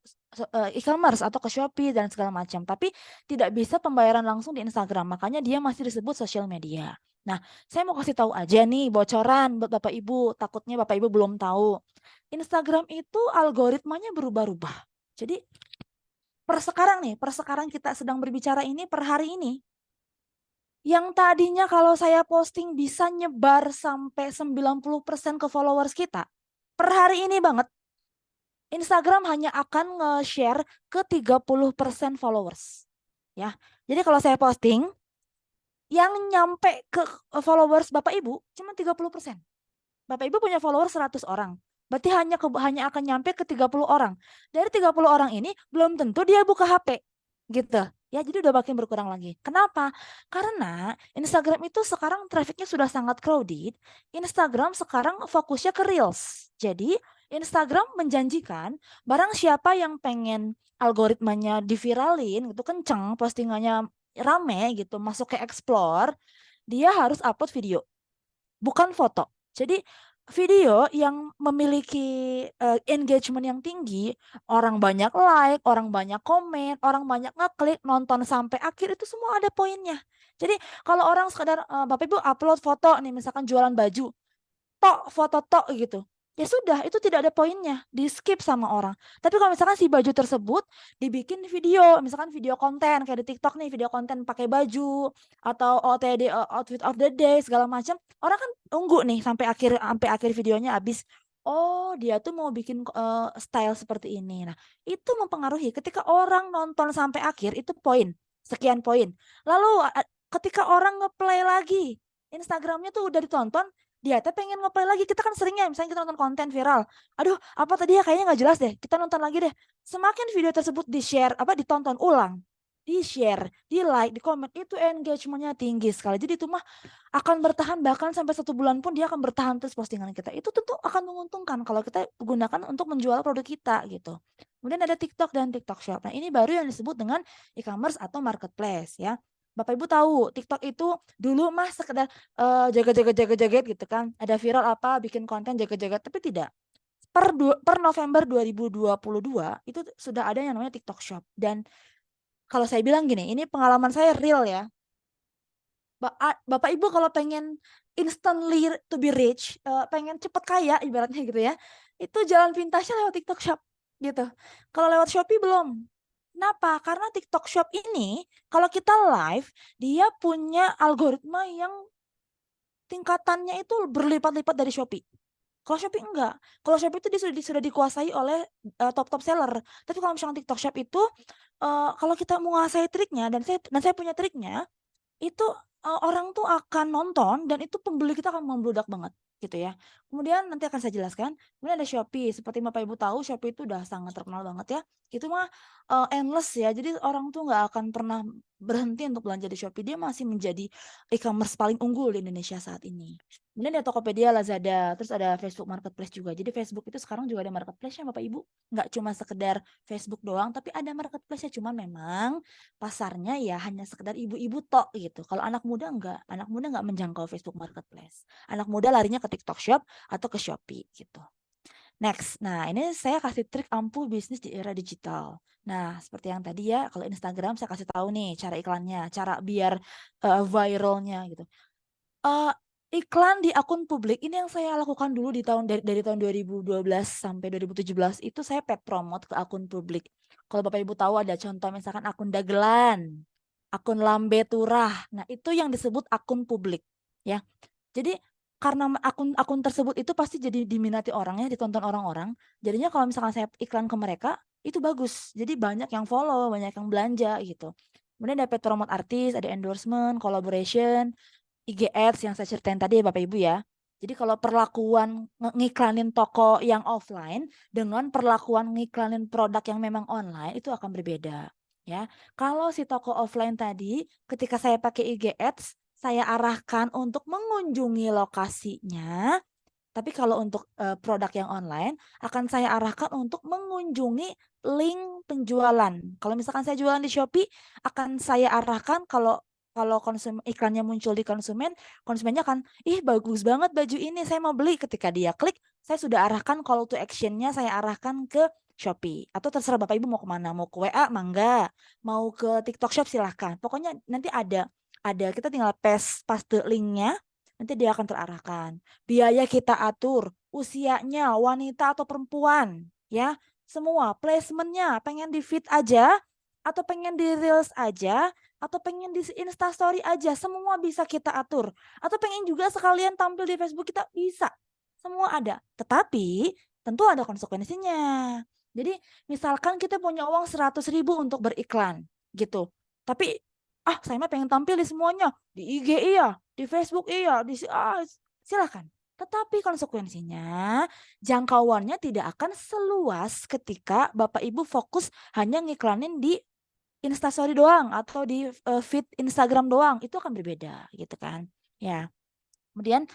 e-commerce atau ke Shopee dan segala macam, tapi tidak bisa pembayaran langsung di Instagram, makanya dia masih disebut sosial media. Nah, saya mau kasih tahu aja nih bocoran buat Bapak Ibu, takutnya Bapak Ibu belum tahu. Instagram itu algoritmanya berubah-ubah. Jadi per sekarang kita sedang berbicara ini per hari ini, yang tadinya kalau saya posting bisa nyebar sampai 90% ke followers kita, per hari ini banget Instagram hanya akan nge-share ke 30% followers. Ya, Jadi kalau saya posting, yang nyampe ke followers Bapak Ibu cuma 30%. Bapak Ibu punya followers 100 orang. Berarti hanya akan nyampe ke 30 orang. Dari 30 orang ini belum tentu dia buka HP. Gitu. Ya, jadi udah makin berkurang lagi. Kenapa? Karena Instagram itu sekarang trafficnya sudah sangat crowded. Instagram sekarang fokusnya ke Reels. Jadi Instagram menjanjikan barang siapa yang pengen algoritmanya diviralin, gitu kenceng, postingannya rame gitu, masuk ke explore, dia harus upload video, bukan foto. Jadi video yang memiliki engagement yang tinggi, orang banyak like, orang banyak komen, orang banyak ngeklik, nonton sampai akhir, itu semua ada poinnya. Jadi kalau orang sekadar Bapak Ibu upload foto nih, misalkan jualan baju, foto gitu, ya sudah, itu tidak ada poinnya, di skip sama orang. Tapi kalau misalkan si baju tersebut dibikin video, misalkan video konten kayak di TikTok nih, video konten pakai baju atau OTD, outfit of the day segala macam, orang kan tunggu nih sampai akhir videonya habis. Oh, dia tuh mau bikin style seperti ini. Nah, itu mempengaruhi. Ketika orang nonton sampai akhir, itu poin, sekian poin. Lalu ketika orang ngeplay lagi, Instagramnya tuh udah ditonton, dia teh pengen ngeplay lagi. Kita kan seringnya misalnya kita nonton konten viral, aduh apa tadi ya, kayaknya nggak jelas deh, kita nonton lagi deh. Semakin video tersebut di-share, ditonton ulang, di-share, di-like, di komen, itu engagementnya tinggi sekali. Jadi itu mah akan bertahan, bahkan sampai 1 bulan pun dia akan bertahan terus postingan kita. Itu tentu akan menguntungkan kalau kita gunakan untuk menjual produk kita gitu. Kemudian ada TikTok dan TikTok Shop. Nah, ini baru yang disebut dengan e-commerce atau marketplace ya. Bapak Ibu tahu TikTok itu dulu mah sekedar jaga-jaga gitu kan. Ada viral apa, bikin konten jaga-jaga, tapi tidak. Per November 2022 itu sudah ada yang namanya TikTok Shop. Dan kalau saya bilang gini, ini pengalaman saya real ya. Bapak Ibu kalau pengen instantly to be rich, pengen cepet kaya ibaratnya gitu ya, itu jalan pintasnya lewat TikTok Shop gitu. Kalau lewat Shopee belum. Kenapa? Karena TikTok Shop ini kalau kita live, dia punya algoritma yang tingkatannya itu berlipat-lipat dari Shopee. Kalau Shopee enggak. Kalau Shopee itu dia sudah dikuasai oleh top seller. Tapi kalau misalnya TikTok Shop itu kalau kita menguasai triknya, dan saya punya triknya, itu orang tuh akan nonton dan itu pembeli kita akan membludak banget gitu ya. Kemudian nanti akan saya jelaskan. Kemudian ada Shopee. Seperti Bapak Ibu tahu, Shopee itu udah sangat terkenal banget ya. Itu mah endless ya. Jadi orang tuh nggak akan pernah berhenti untuk belanja di Shopee. Dia masih menjadi e-commerce paling unggul di Indonesia saat ini. Kemudian ada Tokopedia, Lazada, terus ada Facebook Marketplace juga. Jadi Facebook itu sekarang juga ada marketplace-nya Bapak Ibu. Nggak cuma sekedar Facebook doang, tapi ada marketplace-nya. Cuman memang pasarnya ya hanya sekedar ibu-ibu tok gitu. Kalau anak muda enggak menjangkau Facebook Marketplace. Anak muda larinya ke TikTok Shop atau ke Shopee gitu. Next, nah ini saya kasih trik ampuh bisnis di era digital. Nah, seperti yang tadi ya, kalau Instagram saya kasih tahu nih cara iklannya, cara biar viralnya gitu. Iklan di akun publik ini yang saya lakukan dulu dari tahun 2012 sampai 2017 itu saya paid promote ke akun publik. Kalau Bapak Ibu tahu ada contoh misalkan akun dagelan, akun lambe turah. Nah, itu yang disebut akun publik ya. Jadi karena akun tersebut itu pasti jadi diminati orang ya, ditonton orang-orang. Jadinya kalau misalkan saya iklan ke mereka itu bagus. Jadi banyak yang follow, banyak yang belanja gitu. Kemudian ada paid promote artis, ada endorsement, collaboration, IG Ads yang saya ceritain tadi ya Bapak Ibu ya. Jadi kalau perlakuan ngiklanin toko yang offline dengan perlakuan ngiklanin produk yang memang online itu akan berbeda ya. Kalau si toko offline tadi ketika saya pakai IG Ads, saya arahkan untuk mengunjungi lokasinya. Tapi kalau untuk produk yang online akan saya arahkan untuk mengunjungi link penjualan. Kalau misalkan saya jualan di Shopee, akan saya arahkan kalau konsumen iklannya muncul di konsumennya akan, ih bagus banget baju ini, saya mau beli. Ketika dia klik, saya sudah arahkan call to action-nya, saya arahkan ke Shopee. Atau terserah Bapak Ibu mau kemana, mau ke WA, mangga, mau ke TikTok Shop silahkan. Pokoknya nanti ada kita tinggal paste linknya, nanti dia akan terarahkan. Biaya kita atur, usianya wanita atau perempuan, ya semua placementnya pengen di feed aja, atau pengen di reels aja, atau pengen di Instastory aja, semua bisa kita atur. Atau pengen juga sekalian tampil di Facebook kita, bisa. Semua ada. Tetapi tentu ada konsekuensinya. Jadi misalkan kita punya uang 100.000 untuk beriklan gitu. Tapi Saya mah pengen tampil di semuanya, di IG iya, di Facebook iya, silakan. Tetapi konsekuensinya jangkauannya tidak akan seluas ketika Bapak Ibu fokus hanya ngiklanin di Instastory doang atau di feed Instagram doang, itu akan berbeda gitu kan. Ya. Kemudian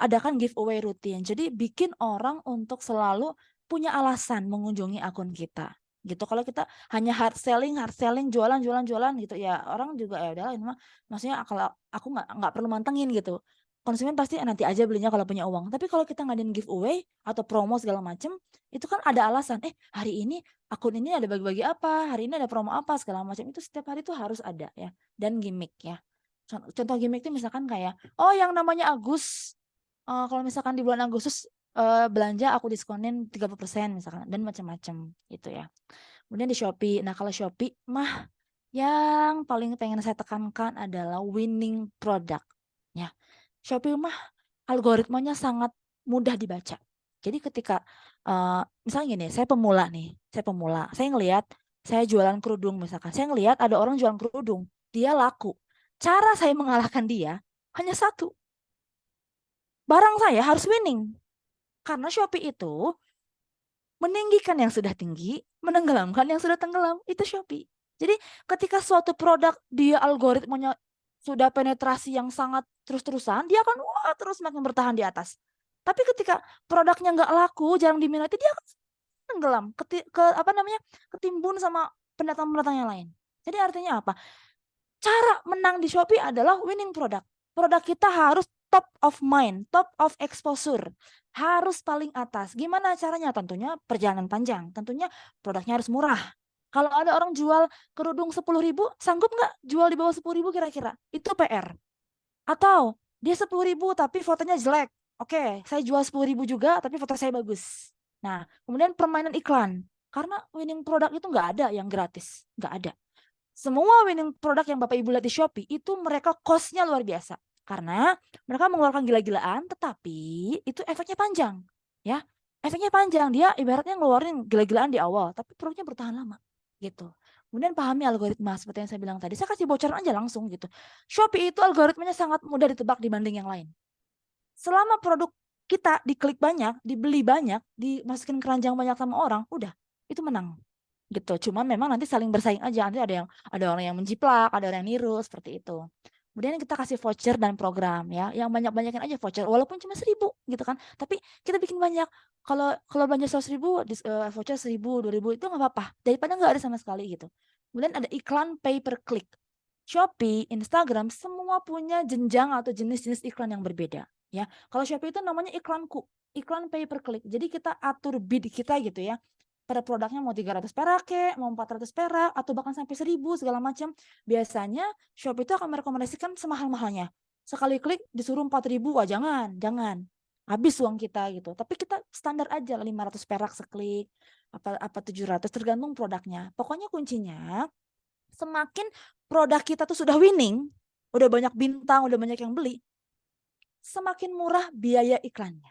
adakan giveaway rutin. Jadi bikin orang untuk selalu punya alasan mengunjungi akun kita. Gitu. Kalau kita hanya hard selling, jualan gitu ya, orang juga ya udahlah ini mah, maksudnya kalau aku nggak perlu mantengin gitu. Konsumen pasti nanti aja belinya kalau punya uang. Tapi kalau kita ngadain giveaway atau promo segala macam, itu kan ada alasan. Hari ini akun ini ada bagi-bagi apa, hari ini ada promo apa segala macam. Itu setiap hari itu harus ada ya. Dan gimmick ya. Contoh gimmick itu misalkan kayak, yang namanya Agus, kalau misalkan di bulan Agustus belanja aku diskonin 30% misalkan, dan macam-macam gitu ya. Kemudian di Shopee, nah kalau Shopee mah yang paling pengen saya tekankan adalah winning product ya. Shopee mah algoritmanya sangat mudah dibaca. Jadi ketika misalnya gini, saya pemula, saya ngelihat saya jualan kerudung misalkan, saya ngelihat ada orang jualan kerudung, dia laku. Cara saya mengalahkan dia hanya satu. Barang saya harus winning. Karena Shopee itu meninggikan yang sudah tinggi, menenggelamkan yang sudah tenggelam. Itu Shopee. Jadi ketika suatu produk dia algoritmanya sudah penetrasi yang sangat terus-terusan, dia akan terus makin bertahan di atas. Tapi ketika produknya nggak laku, jarang diminati, dia akan tenggelam, ketimbun sama pendatang-pendatang yang lain. Jadi artinya apa? Cara menang di Shopee adalah winning product. Produk kita harus top of mind, top of exposure. Harus paling atas. Gimana caranya? Tentunya perjalanan panjang. Tentunya produknya harus murah. Kalau ada orang jual kerudung 10.000, sanggup nggak jual di bawah 10.000 kira-kira? Itu PR. Atau dia 10.000 tapi fotonya jelek. Oke, saya jual 10.000 juga tapi foto saya bagus. Nah, kemudian permainan iklan. Karena winning product itu nggak ada yang gratis. Nggak ada. Semua winning produk yang Bapak Ibu lihat di Shopee itu mereka cost-nya luar biasa. Karena mereka mengeluarkan gila-gilaan, tetapi itu efeknya panjang. Ya, efeknya panjang. Dia ibaratnya ngeluarin gila-gilaan di awal, tapi produknya bertahan lama. Gitu. Kemudian pahami algoritma seperti yang saya bilang tadi. Saya kasih bocoran aja langsung gitu. Shopee itu algoritmanya sangat mudah ditebak dibanding yang lain. Selama produk kita diklik banyak, dibeli banyak, dimasukin keranjang banyak sama orang, udah, itu menang. Gitu. Cuman memang nanti saling bersaing aja. Nanti ada orang yang menjiplak, ada orang yang niru seperti itu. Kemudian kita kasih voucher dan program ya, yang banyak-banyakin aja voucher, walaupun cuma 1.000 gitu kan. Tapi kita bikin banyak. Kalau belanja 100.000, voucher 1.000, 2.000 itu nggak apa-apa. Daripada nggak ada sama sekali gitu. Kemudian ada iklan pay per click. Shopee, Instagram, semua punya jenjang atau jenis-jenis iklan yang berbeda. Ya, kalau Shopee itu namanya iklanku, iklan pay per click. Jadi kita atur bid kita gitu ya. Pada produknya mau 300 perak kek, mau 400 perak, atau bahkan sampai 1.000 segala macam. Biasanya Shopee itu akan merekomendasikan semahal-mahalnya. Sekali klik disuruh 4.000, wah jangan. Habis uang kita gitu. Tapi kita standar aja 500 perak seklik, apa 700 tergantung produknya. Pokoknya kuncinya semakin produk kita tuh sudah winning, udah banyak bintang, udah banyak yang beli, semakin murah biaya iklannya.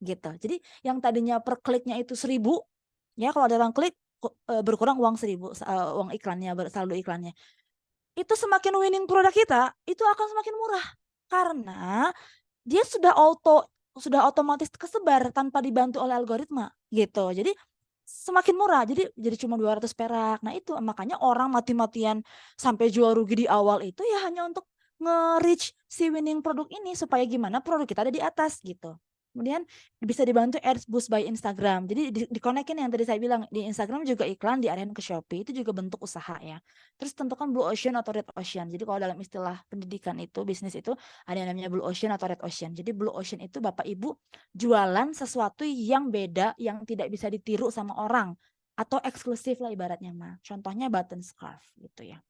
Gitu. Jadi yang tadinya per kliknya itu 1.000, ya kalau ada orang klik berkurang uang 1.000, uang iklannya, saldo iklannya. Itu semakin winning produk kita, itu akan semakin murah. Karena dia sudah otomatis kesebar tanpa dibantu oleh algoritma gitu. Jadi semakin murah. Jadi cuma 200 perak. Nah, itu makanya orang mati-matian sampai jual rugi di awal itu ya hanya untuk nge-reach si winning produk ini supaya gimana produk kita ada di atas gitu. Kemudian bisa dibantu ads boost by Instagram. Jadi dikonekin yang tadi saya bilang, di Instagram juga iklan diarahin ke Shopee, itu juga bentuk usaha ya. Terus tentukan blue ocean atau red ocean. Jadi kalau dalam istilah pendidikan itu, bisnis itu ada yang namanya blue ocean atau red ocean. Jadi blue ocean itu Bapak Ibu jualan sesuatu yang beda, yang tidak bisa ditiru sama orang. Atau eksklusif lah ibaratnya mah. Contohnya button scarf gitu ya.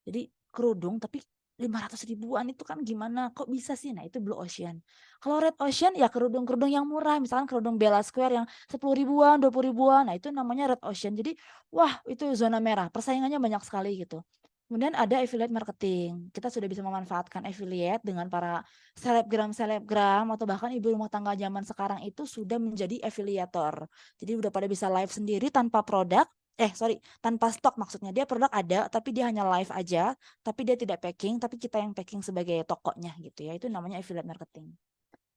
Jadi kerudung tapi 500 ribuan itu kan gimana, kok bisa sih? Nah itu blue ocean. Kalau red ocean ya kerudung-kerudung yang murah, misalkan kerudung Bella Square yang 10 ribuan, 20 ribuan, nah itu namanya red ocean. Jadi wah itu zona merah, persaingannya banyak sekali gitu. Kemudian ada affiliate marketing, kita sudah bisa memanfaatkan affiliate dengan para selebgram atau bahkan ibu rumah tangga zaman sekarang itu sudah menjadi affiliator. Jadi udah pada bisa live sendiri tanpa produk, tanpa stok maksudnya. Dia produk ada, tapi dia hanya live aja, tapi dia tidak packing, tapi kita yang packing sebagai tokonya gitu ya. Itu namanya affiliate marketing.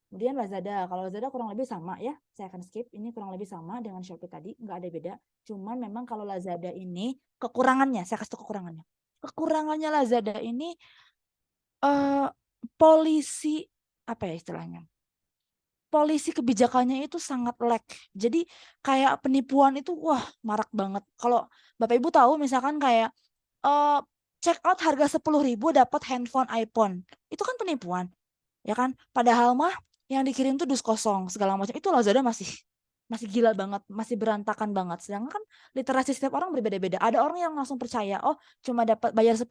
Kemudian Lazada, kalau Lazada kurang lebih sama ya, saya akan skip. Ini kurang lebih sama dengan Shopee tadi, nggak ada beda. Cuman memang kalau Lazada ini kekurangannya, saya kasih tahu kekurangannya. Kekurangannya Lazada ini polisi apa ya istilahnya? Polisi kebijakannya itu sangat lag. Jadi kayak penipuan itu wah marak banget. Kalau Bapak Ibu tahu misalkan kayak check out harga 10.000 dapat handphone iPhone. Itu kan penipuan. Ya kan? Padahal mah yang dikirim tuh dus kosong segala macam. Itu Lazada masih gila banget, masih berantakan banget. Sedangkan kan literasi setiap orang berbeda-beda. Ada orang yang langsung percaya, oh cuma dapat bayar 10.000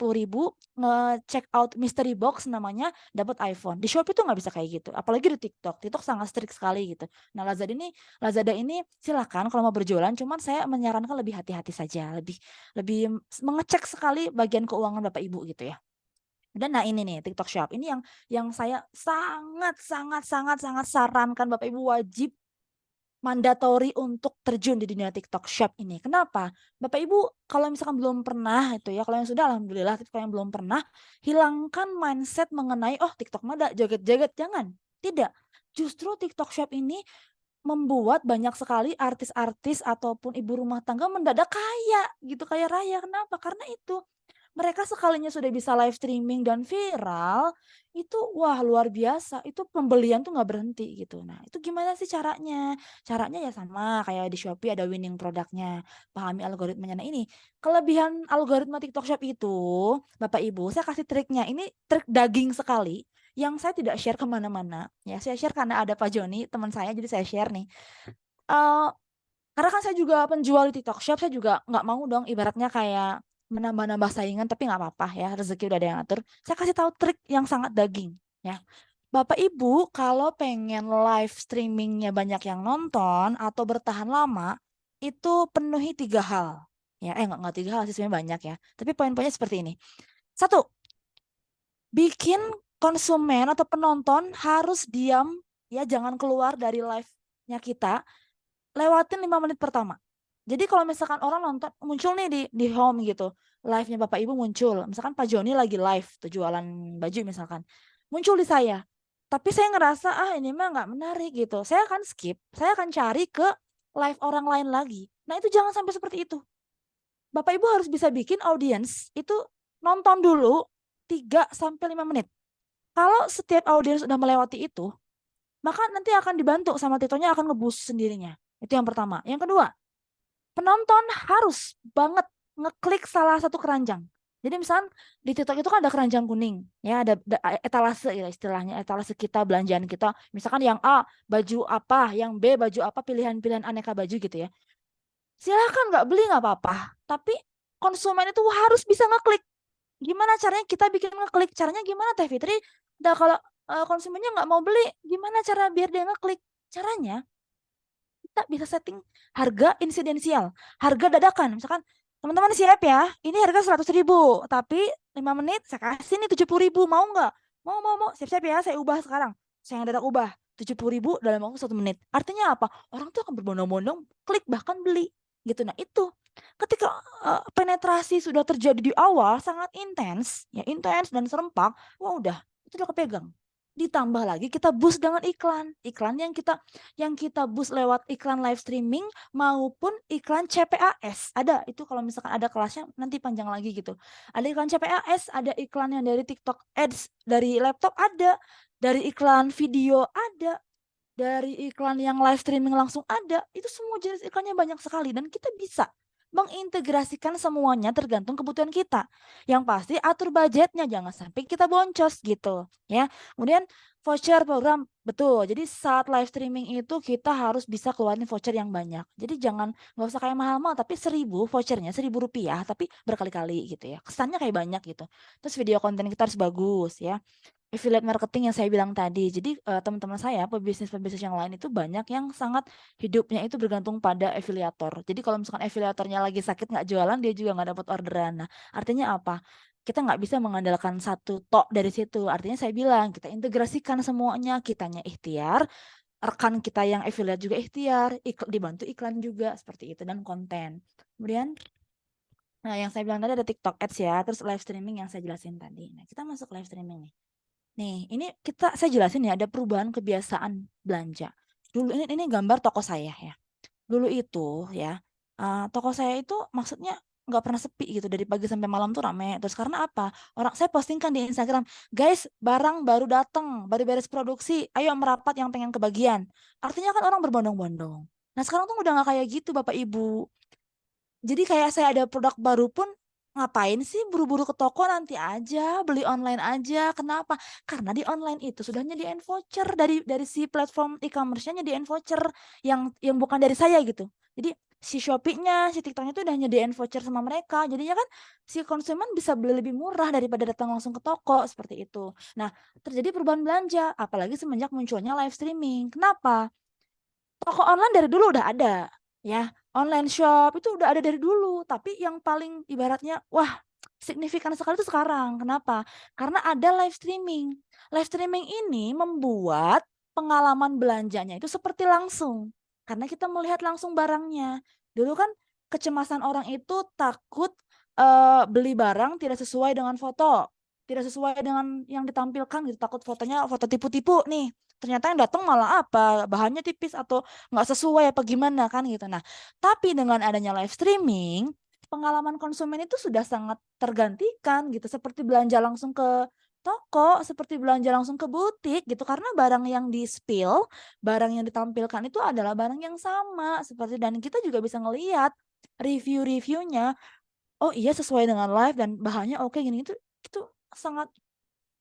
nge-check out mystery box namanya dapat iPhone. Di Shopee tuh nggak bisa kayak gitu. Apalagi di TikTok. TikTok sangat strict sekali gitu. Nah Lazada ini silakan kalau mau berjualan, cuman saya menyarankan lebih hati-hati saja, lebih mengecek sekali bagian keuangan Bapak Ibu gitu ya. Dan nah ini nih TikTok Shop ini yang saya sangat sarankan Bapak Ibu wajib mandatori untuk terjun di dunia TikTok Shop ini. Kenapa? Bapak Ibu kalau misalkan belum pernah itu ya, kalau yang sudah alhamdulillah, tapi kalau yang belum pernah, hilangkan mindset mengenai oh TikTok mah ada joget-joget, jangan. Tidak. Justru TikTok Shop ini membuat banyak sekali artis-artis ataupun ibu rumah tangga mendadak kaya gitu, kaya raya. Kenapa? Karena itu mereka sekalinya sudah bisa live streaming dan viral, itu wah luar biasa, itu pembelian tuh nggak berhenti gitu. Nah itu gimana sih caranya? Caranya ya sama kayak di Shopee ada winning produknya, pahami algoritmanya. Nah ini kelebihan algoritma TikTok Shop itu, Bapak Ibu, saya kasih triknya, ini trik daging sekali, yang saya tidak share kemana-mana. Ya saya share karena ada Pak Joni, teman saya, jadi saya share nih. Karena kan saya juga penjual di TikTok Shop, saya juga nggak mau dong ibaratnya kayak menambah-nambah saingan, tapi nggak apa-apa ya, rezeki udah ada yang atur. Saya kasih tahu trik yang sangat daging ya. Bapak Ibu kalau pengen live streamingnya banyak yang nonton atau bertahan lama, itu penuhi 3 hal. Ya, nggak 3 hal sih, sebenarnya banyak ya. Tapi poin-poinnya seperti ini. 1, bikin konsumen atau penonton harus diam ya, jangan keluar dari live-nya kita. Lewatin 5 menit pertama. Jadi kalau misalkan orang nonton muncul nih di home gitu, live-nya Bapak Ibu muncul, misalkan Pak Joni lagi live tuh jualan baju misalkan, muncul di saya, tapi saya ngerasa ini mah nggak menarik gitu, saya akan skip, saya akan cari ke live orang lain lagi. Nah itu jangan sampai seperti itu. Bapak Ibu harus bisa bikin audiens itu nonton dulu 3-5 menit. Kalau setiap audiens udah melewati itu, maka nanti akan dibantu sama TikToknya akan nge-boost sendirinya. Itu yang pertama. Yang kedua, penonton harus banget ngeklik salah satu keranjang. Jadi misalnya di TikTok itu kan ada keranjang kuning, ya ada etalase ya istilahnya, etalase kita, belanjaan kita. Misalkan yang A baju apa, yang B baju apa, pilihan-pilihan aneka baju gitu ya. Silakan nggak beli nggak apa-apa, tapi konsumen itu harus bisa ngeklik. Gimana caranya kita bikin ngeklik? Caranya gimana Teh Fitri? Nah kalau konsumennya nggak mau beli, gimana cara biar dia ngeklik? Caranya kita bisa setting harga insidensial, harga dadakan. Misalkan teman-teman siap ya, ini harga 100.000, tapi 5 menit saya kasih nih 70.000, mau nggak? Mau, siap-siap ya, saya ubah sekarang. Saya yang dadak ubah 70.000 dalam waktu 1 menit. Artinya apa? Orang tuh akan berbondong-bondong klik bahkan beli gitu. Nah itu ketika penetrasi sudah terjadi di awal sangat intens, ya intens dan serempak, wah udah itu udah kepegang. Ditambah lagi kita boost dengan iklan yang kita boost lewat iklan live streaming maupun iklan CPAS. Ada itu kalau misalkan ada kelasnya nanti panjang lagi gitu. Ada iklan CPAS, ada iklan yang dari TikTok Ads, dari laptop ada, dari iklan video ada, dari iklan yang live streaming langsung ada. Itu semua jenis iklannya banyak sekali dan kita bisa mengintegrasikan semuanya tergantung kebutuhan kita. Yang pasti atur budgetnya, jangan sampai kita boncos gitu ya. Kemudian voucher program, betul. Jadi saat live streaming itu kita harus bisa keluarin voucher yang banyak. Jadi nggak usah kayak mahal-mahal, tapi 1.000 vouchernya, Rp1.000 tapi berkali-kali gitu ya. Kesannya kayak banyak gitu. Terus video konten kita harus bagus ya. Affiliate marketing yang saya bilang tadi. Jadi teman-teman saya pebisnis yang lain itu banyak yang sangat hidupnya itu bergantung pada afiliator. Jadi kalau misalkan afiliatornya lagi sakit nggak jualan, dia juga nggak dapat orderan. Nah, artinya apa? Kita nggak bisa mengandalkan satu tok dari situ. Artinya saya bilang kita integrasikan semuanya, kitanya ikhtiar, rekan kita yang affiliate juga ikhtiar, dibantu iklan juga seperti itu dan konten. Kemudian yang saya bilang tadi ada TikTok Ads ya, terus live streaming yang saya jelasin tadi. Nah, kita masuk live streaming nih. Nih, ini saya jelasin ya, ada perubahan kebiasaan belanja. Dulu ini gambar toko saya ya. Dulu itu ya, toko saya itu maksudnya nggak pernah sepi gitu, dari pagi sampai malam tuh rame. Terus karena apa? Saya postingkan di Instagram, guys, barang baru datang, baru beres produksi, ayo merapat yang pengen kebagian. Artinya kan orang berbondong-bondong. Nah sekarang tuh udah nggak kayak gitu Bapak Ibu. Jadi kayak saya ada produk baru pun, ngapain sih buru-buru ke toko, nanti aja beli online aja. Kenapa? Karena di online itu sudah nyediain voucher dari si platform e-commerce-nya, nyediain voucher yang bukan dari saya gitu. Jadi si Shopee-nya, si TikTok-nya itu udah nyediain voucher sama mereka. Jadinya kan si konsumen bisa beli lebih murah daripada datang langsung ke toko seperti itu. Nah, terjadi perubahan belanja apalagi semenjak munculnya live streaming. Kenapa? Toko online dari dulu udah ada, ya. Online shop itu udah ada dari dulu, tapi yang paling ibaratnya wah signifikan sekali itu sekarang. Kenapa? Karena ada live streaming. Live streaming ini membuat pengalaman belanjanya itu seperti langsung. Karena kita melihat langsung barangnya. Dulu kan kecemasan orang itu takut beli barang tidak sesuai dengan foto, tidak sesuai dengan yang ditampilkan gitu, takut fotonya foto tipu-tipu nih. Ternyata yang datang malah apa, bahannya tipis atau nggak sesuai apa gimana kan gitu. Nah, tapi dengan adanya live streaming, pengalaman konsumen itu sudah sangat tergantikan gitu, seperti belanja langsung ke toko, seperti belanja langsung ke butik gitu, karena barang yang di-spill, barang yang ditampilkan itu adalah barang yang sama seperti, dan kita juga bisa ngelihat review-reviewnya, oh iya sesuai dengan live dan bahannya oke gini, itu sangat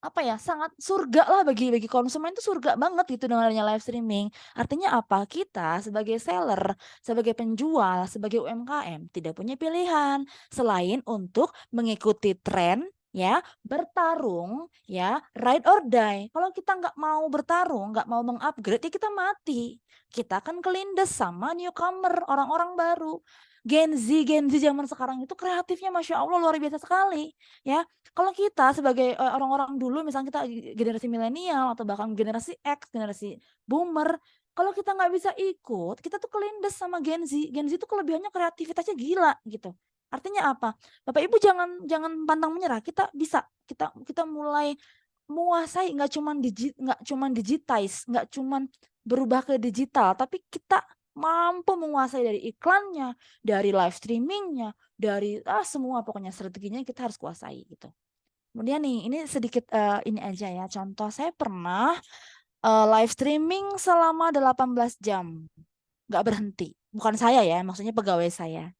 apa ya, sangat surga lah bagi konsumen, itu surga banget gitu dengan adanya live streaming. Artinya apa? Kita sebagai seller, sebagai penjual, sebagai UMKM tidak punya pilihan selain untuk mengikuti tren ya, bertarung ya, ride or die. Kalau kita nggak mau bertarung, nggak mau mengupgrade, ya kita mati. Kita akan kelindes sama newcomer, orang-orang baru. Gen Z zaman sekarang itu kreatifnya Masya Allah luar biasa sekali ya. Kalau kita sebagai orang-orang dulu, misalnya kita generasi milenial atau bahkan generasi X, generasi boomer, kalau kita nggak bisa ikut, kita tuh kelindes sama Gen Z. Gen Z itu kelebihannya kreativitasnya gila gitu. Artinya apa? Bapak Ibu jangan pantang menyerah. Kita bisa, kita mulai menguasai, nggak cuman digitize, nggak cuman berubah ke digital, tapi kita mampu menguasai dari iklannya, dari live streamingnya, dari semua pokoknya strateginya kita harus kuasai gitu. Kemudian nih, ini sedikit ini aja ya, contoh saya pernah live streaming selama 18 jam, nggak berhenti. Bukan saya ya, maksudnya pegawai saya.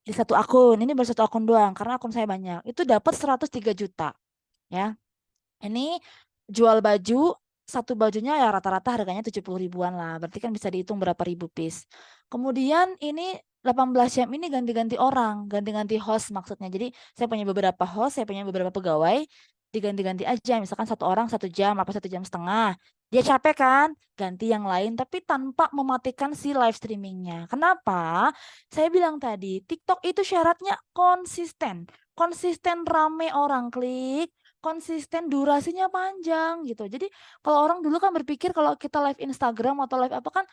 Di satu akun, ini baru satu akun doang, karena akun saya banyak. Itu dapat 103 juta. Ya, ini jual baju, satu bajunya ya rata-rata harganya 70 ribuan lah. Berarti kan bisa dihitung berapa ribu piece. Kemudian ini 18 jam ini ganti-ganti orang, ganti-ganti host maksudnya. Jadi saya punya beberapa host, saya punya beberapa pegawai, diganti-ganti aja. Misalkan satu orang 1 jam, apa 1,5 jam. Dia capek kan, ganti yang lain, tapi tanpa mematikan si live streamingnya. Kenapa? Saya bilang tadi, TikTok itu syaratnya konsisten. Konsisten rame orang klik, konsisten durasinya panjang gitu. Jadi kalau orang dulu kan berpikir kalau kita live Instagram atau live apa kan,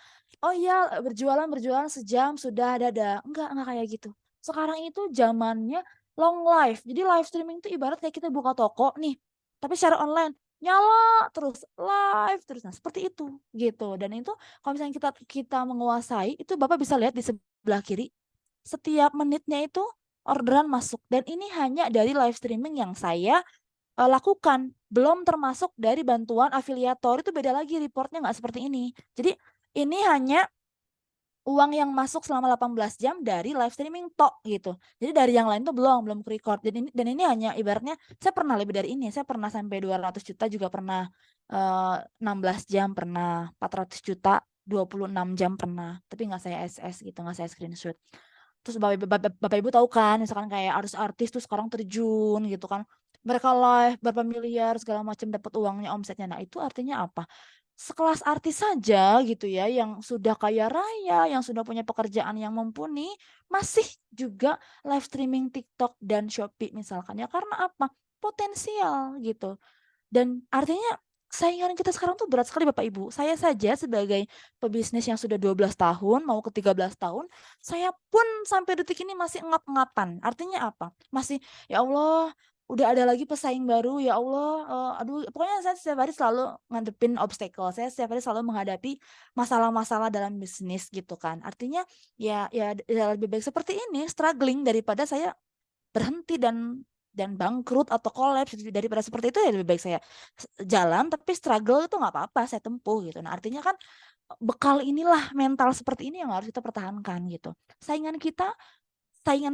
oh iya berjualan sejam sudah dadah. Enggak kayak gitu. Sekarang itu zamannya long live. Jadi live streaming itu ibarat kayak kita buka toko nih, tapi secara online nyala terus live terus. Nah, seperti itu gitu. Dan itu kalau misalnya kita menguasai, itu Bapak bisa lihat di sebelah kiri setiap menitnya itu orderan masuk, dan ini hanya dari live streaming yang saya lakukan, belum termasuk dari bantuan afiliator. Itu beda lagi, reportnya nggak seperti ini. Jadi ini hanya uang yang masuk selama 18 jam dari live streaming tok gitu. Jadi dari yang lain tuh belum ke-record. Dan ini hanya ibaratnya, saya pernah lebih dari ini. Saya pernah sampai 200 juta juga pernah, 16 jam pernah, 400 juta 26 jam pernah. Tapi nggak saya SS gitu, nggak saya screenshot. Terus Bapak Ibu tahu kan, misalkan kayak artis tuh sekarang terjun gitu kan. Mereka live berapa miliar segala macam, dapat uangnya, omsetnya. Nah, itu artinya apa? Sekelas artis saja gitu ya, yang sudah kaya raya, yang sudah punya pekerjaan yang mumpuni, masih juga live streaming TikTok dan Shopee misalkan ya. Karena apa? Potensial gitu. Dan artinya saingan kita sekarang tuh berat sekali Bapak Ibu. Saya saja sebagai pebisnis yang sudah 12 tahun, mau ke 13 tahun, saya pun sampai detik ini masih ngap-ngapan. Artinya apa? Masih, ya Allah, udah ada lagi pesaing baru, ya Allah, aduh, pokoknya saya setiap hari selalu ngadepin obstacle. Saya setiap hari selalu menghadapi masalah-masalah dalam bisnis gitu kan. Artinya ya lebih baik seperti ini, struggling daripada saya berhenti dan bangkrut atau kolaps. Daripada seperti itu ya lebih baik saya jalan, tapi struggle itu nggak apa-apa, saya tempuh gitu. Nah artinya kan bekal inilah, mental seperti ini yang harus kita pertahankan gitu. Saingan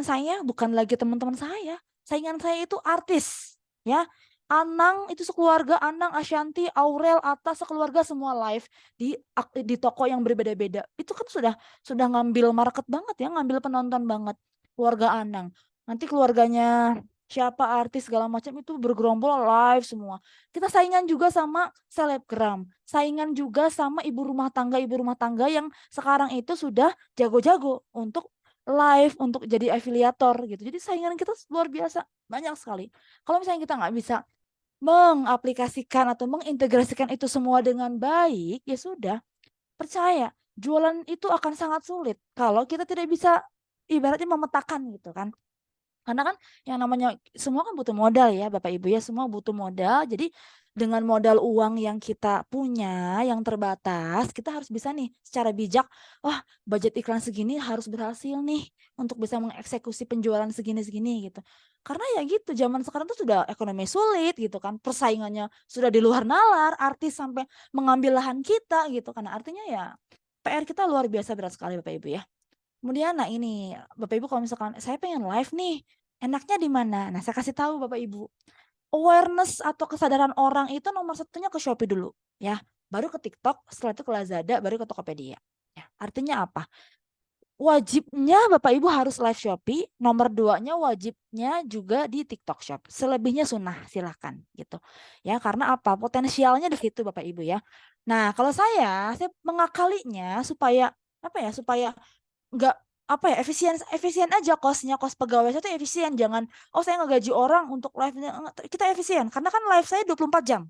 saya bukan lagi teman-teman saya, saingan saya itu artis ya. Anang itu sekeluarga, Anang, Ashanti, Aurel, Atta, sekeluarga semua live di toko yang berbeda-beda. Itu kan sudah ngambil market banget ya, ngambil penonton banget. Keluarga Anang, nanti keluarganya siapa artis segala macam itu bergerombol live semua. Kita saingan juga sama selebgram, saingan juga sama ibu rumah tangga yang sekarang itu sudah jago-jago untuk live, untuk jadi afiliator gitu. Jadi saingan kita luar biasa, banyak sekali. Kalau misalnya kita nggak bisa mengaplikasikan atau mengintegrasikan itu semua dengan baik, ya sudah, percaya jualan itu akan sangat sulit kalau kita tidak bisa ibaratnya memetakan gitu kan. Karena kan yang namanya semua kan butuh modal ya Bapak Ibu ya, semua butuh modal. Jadi dengan modal uang yang kita punya yang terbatas, kita harus bisa nih secara bijak, wah budget iklan segini harus berhasil nih untuk bisa mengeksekusi penjualan segini-segini gitu. Karena ya gitu, zaman sekarang tuh sudah ekonomi sulit gitu kan, persaingannya sudah di luar nalar, artis sampai mengambil lahan kita gitu. Karena artinya ya PR kita luar biasa berat sekali Bapak Ibu ya. Kemudian nah ini Bapak Ibu kalau misalkan saya pengen live nih, enaknya di mana? Nah, saya kasih tahu Bapak Ibu. Awareness atau kesadaran orang itu nomor satunya ke Shopee dulu ya. Baru ke TikTok, setelah itu ke Lazada, baru ke Tokopedia. Ya, artinya apa? Wajibnya Bapak Ibu harus live Shopee, nomor 2-nya wajibnya juga di TikTok Shop. Selebihnya sunnah, silahkan gitu. Ya, karena apa? Potensialnya di situ Bapak Ibu ya. Nah, kalau saya mengakalinya supaya apa ya? Supaya nggak apa ya, efisien aja kos pegawai saya tuh efisien. Jangan saya ngegaji orang untuk live, kita efisien karena kan live saya 24 jam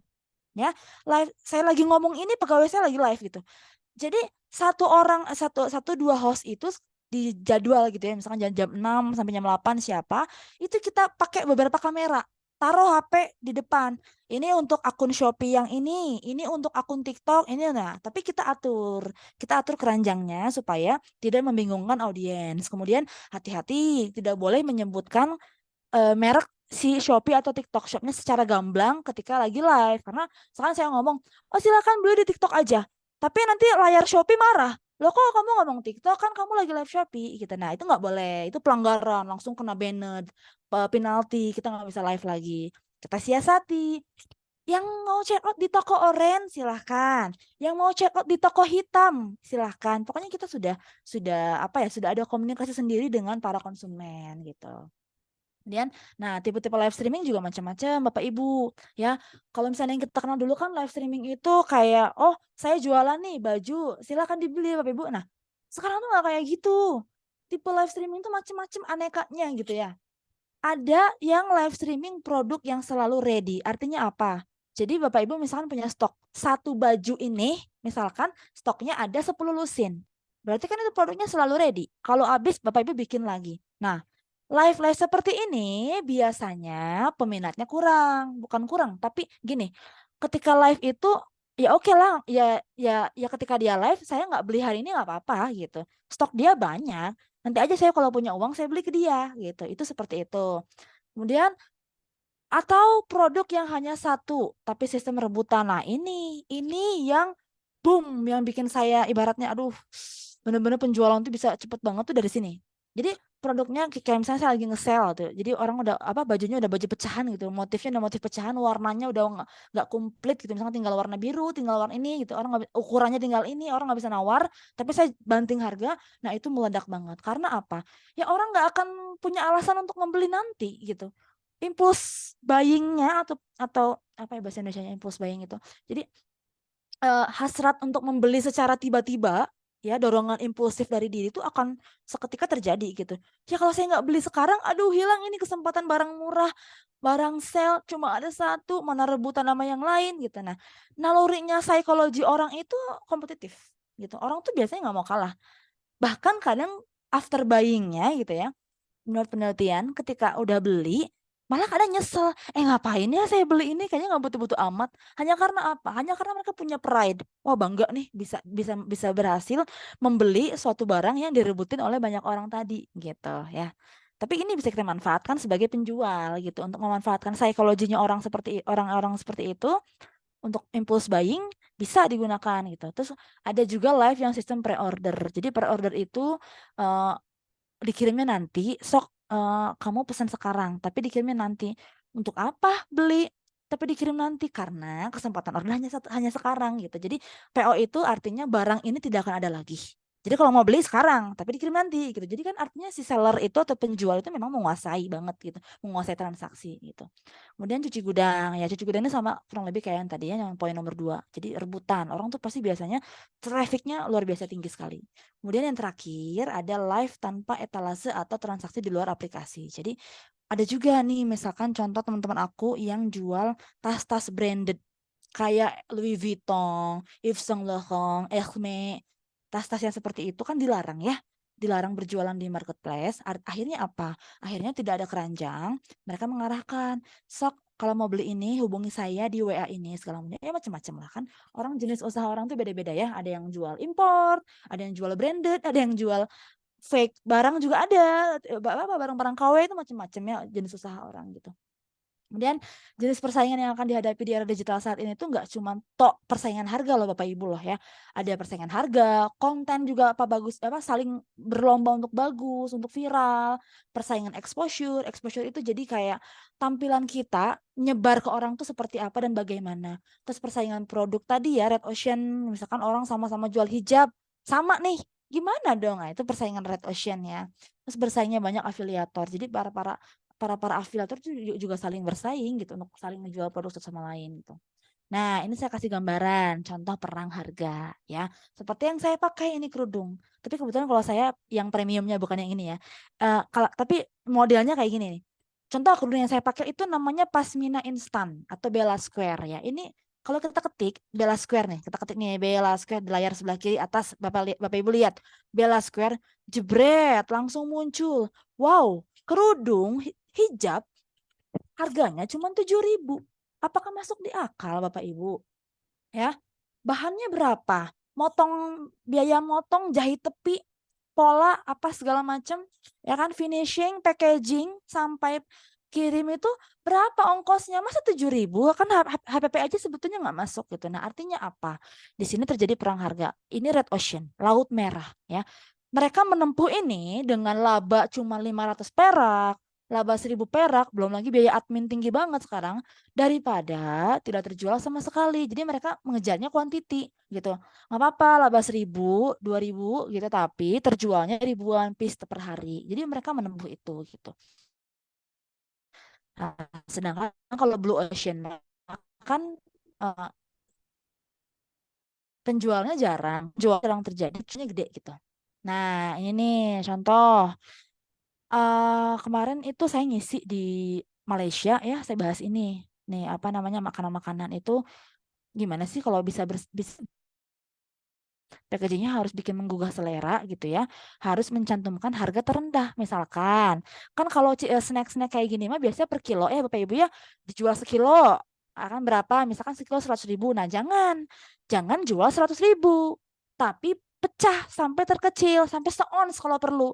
ya. Live saya lagi ngomong ini, pegawai saya lagi live gitu. Jadi satu dua host itu di jadwal gitu ya, misalkan jam 6 sampai jam 8 siapa, itu kita pakai beberapa kamera. Taruh HP di depan. Ini untuk akun Shopee yang ini untuk akun TikTok ini. Nah, tapi kita atur keranjangnya supaya tidak membingungkan audiens. Kemudian hati-hati, tidak boleh menyebutkan merek si Shopee atau TikTok Shopnya secara gamblang ketika lagi live. Karena sekarang saya ngomong, oh silakan beli di TikTok aja. Tapi nanti layar Shopee marah. Loh kok kamu ngomong TikTok, kan kamu lagi live Shopee gitu. Nah itu nggak boleh, itu pelanggaran, langsung kena banned, penalti, kita nggak bisa live lagi. Kita siasati. Yang mau check out di toko oranye silahkan, yang mau check out di toko hitam silahkan. Pokoknya kita sudah ada komunikasi sendiri dengan para konsumen gitu. Kemudian, nah tipe-tipe live streaming juga macam-macam Bapak Ibu ya. Kalau misalnya yang kita kenal dulu kan live streaming itu kayak, oh saya jualan nih baju, silakan dibeli Bapak Ibu. Nah sekarang tuh nggak kayak gitu. Tipe live streaming itu macam-macam anekanya gitu ya. Ada yang live streaming produk yang selalu ready. Artinya apa? Jadi Bapak Ibu misalkan punya stok satu baju ini, misalkan stoknya ada 10 lusin. Berarti kan itu produknya selalu ready. Kalau habis Bapak Ibu bikin lagi. Nah, live seperti ini biasanya peminatnya kurang, bukan kurang, tapi gini, ketika live itu ya oke lah, ya ketika dia live saya nggak beli hari ini nggak apa-apa gitu. Stok dia banyak. Nanti aja saya kalau punya uang saya beli ke dia gitu. Itu seperti itu. Kemudian atau produk yang hanya satu tapi sistem rebutan. Nah, ini yang boom yang bikin saya ibaratnya aduh bener-bener penjualan tuh bisa cepet banget tuh dari sini. Jadi produknya kayak misalnya saya lagi nge-sale tuh. Jadi orang udah bajunya udah baju pecahan gitu. Motifnya udah motif pecahan, warnanya udah nggak komplit gitu. Misalnya tinggal warna biru, tinggal warna ini gitu. Orang ukurannya tinggal ini, orang nggak bisa nawar, tapi saya banting harga. Nah, itu meledak banget. Karena apa? Ya orang nggak akan punya alasan untuk membeli nanti gitu. Impulse buying-nya atau apa ya bahasa Indonesianya impulse buying itu. Jadi hasrat untuk membeli secara tiba-tiba ya dorongan impulsif dari diri itu akan seketika terjadi gitu. Ya kalau saya nggak beli sekarang, aduh hilang ini kesempatan barang murah, barang sale cuma ada satu, mana rebutan sama yang lain gitu. Nah, nalurinya psikologi orang itu kompetitif gitu. Orang tuh biasanya nggak mau kalah. Bahkan kadang after buying-nya gitu ya, menurut penelitian ketika udah beli malah kadang nyesel, ngapain ya saya beli ini, kayaknya nggak butuh-butuh amat. Hanya karena apa? Hanya karena mereka punya pride. Wah bangga nih bisa berhasil membeli suatu barang yang direbutin oleh banyak orang tadi gitu ya. Tapi ini bisa kita manfaatkan sebagai penjual gitu untuk memanfaatkan psikologinya orang-orang seperti itu untuk impulse buying bisa digunakan gitu. Terus ada juga live yang sistem pre-order. Jadi pre-order itu dikirimnya nanti, kamu pesan sekarang, tapi dikirimnya nanti. Untuk apa beli? Tapi dikirim nanti karena kesempatan order hanya sekarang gitu. Jadi PO itu artinya barang ini tidak akan ada lagi. Jadi kalau mau beli sekarang, tapi dikirim nanti gitu. Jadi kan artinya si seller itu atau penjual itu memang menguasai banget gitu, menguasai transaksi gitu. Kemudian cuci gudang, ya cuci gudang ini sama kurang lebih kayak yang tadi ya, yang poin nomor 2. Jadi rebutan, orang tuh pasti biasanya trafficnya luar biasa tinggi sekali. Kemudian yang terakhir ada live tanpa etalase atau transaksi di luar aplikasi. Jadi ada juga nih misalkan contoh teman-teman aku yang jual tas-tas branded kayak Louis Vuitton, Yves Saint Laurent, Hermès. Tas-tas yang seperti itu kan dilarang ya. Dilarang berjualan di marketplace. Akhirnya apa? Akhirnya tidak ada keranjang. Mereka mengarahkan, sok kalau mau beli ini hubungi saya di WA ini segala macam. Ya macam-macam lah kan. Orang jenis usaha orang tuh beda-beda ya. Ada yang jual import, ada yang jual branded, ada yang jual fake barang juga ada. Barang-barang KW itu macam-macam ya jenis usaha orang gitu. Kemudian jenis persaingan yang akan dihadapi di era digital saat ini tuh nggak cuma persaingan harga loh Bapak Ibu loh ya. Ada persaingan harga, konten juga saling berlomba untuk bagus, untuk viral, persaingan exposure itu jadi kayak tampilan kita nyebar ke orang tuh seperti apa dan bagaimana. Terus persaingan produk tadi ya Red Ocean, misalkan orang sama-sama jual hijab, sama nih. Gimana dong? Nah, itu persaingan Red Ocean ya. Terus bersaingnya banyak afiliator. Jadi para afiliator itu juga saling bersaing gitu untuk saling menjual produk satu sama lain gitu. Nah, ini saya kasih gambaran contoh perang harga ya. Seperti yang saya pakai ini kerudung. Tapi kebetulan kalau saya yang premiumnya bukan yang ini ya. Tapi modelnya kayak gini nih. Contoh kerudung yang saya pakai itu namanya Pasmina Instant atau Bella Square ya. Ini kalau kita ketik Bella Square nih, kita ketik nih Bella Square di layar sebelah kiri atas Bapak Ibu lihat Bella Square, jebret langsung muncul. Wow, kerudung hijab harganya cuma 7.000. Apakah masuk di akal Bapak Ibu? Ya. Bahannya berapa? Biaya motong, jahit tepi, pola apa segala macam, ya kan, finishing, packaging sampai kirim itu berapa ongkosnya? Masa 7.000? Kan HPP aja sebetulnya nggak masuk gitu. Nah, artinya apa? Di sini terjadi perang harga. Ini Red Ocean, laut merah ya. Mereka menempuh ini dengan laba cuma 500 perak, laba 1.000 perak, belum lagi biaya admin tinggi banget sekarang, daripada tidak terjual sama sekali. Jadi mereka mengejarnya quantity gitu. Nggak apa-apa laba 1.000, 2.000 gitu, tapi terjualnya ribuan piece per hari. Jadi mereka menempuh itu gitu. Nah, sedangkan kalau Blue Ocean kan penjualnya jarang terjadi, gede gitu. Nah, ini nih contoh. Kemarin itu saya ngisi di Malaysia ya, saya bahas ini. Nih, apa namanya, makanan-makanan itu gimana sih kalau bisa packagingnya harus bikin menggugah selera gitu ya. Harus mencantumkan harga terendah. Misalkan, kan kalau snack-snack kayak gini mah biasanya per kilo ya Bapak Ibu ya, dijual sekilo. Akan berapa? Misalkan sekilo 100.000. Nah, jangan jual 100.000. Tapi pecah sampai terkecil, sampai seons kalau perlu.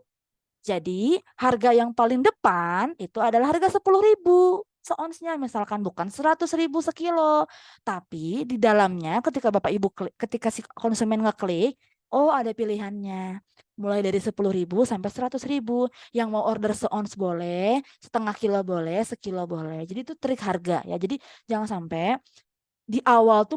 Jadi harga yang paling depan itu adalah harga 10.000 seonsnya, misalkan bukan 100.000 sekilo. Tapi di dalamnya ketika Bapak Ibu ketika si konsumen ngeklik, oh ada pilihannya. Mulai dari 10.000 sampai 100.000. Yang mau order seons boleh, setengah kilo boleh, sekilo boleh. Jadi itu trik harga ya. Jadi jangan sampai di awal tuh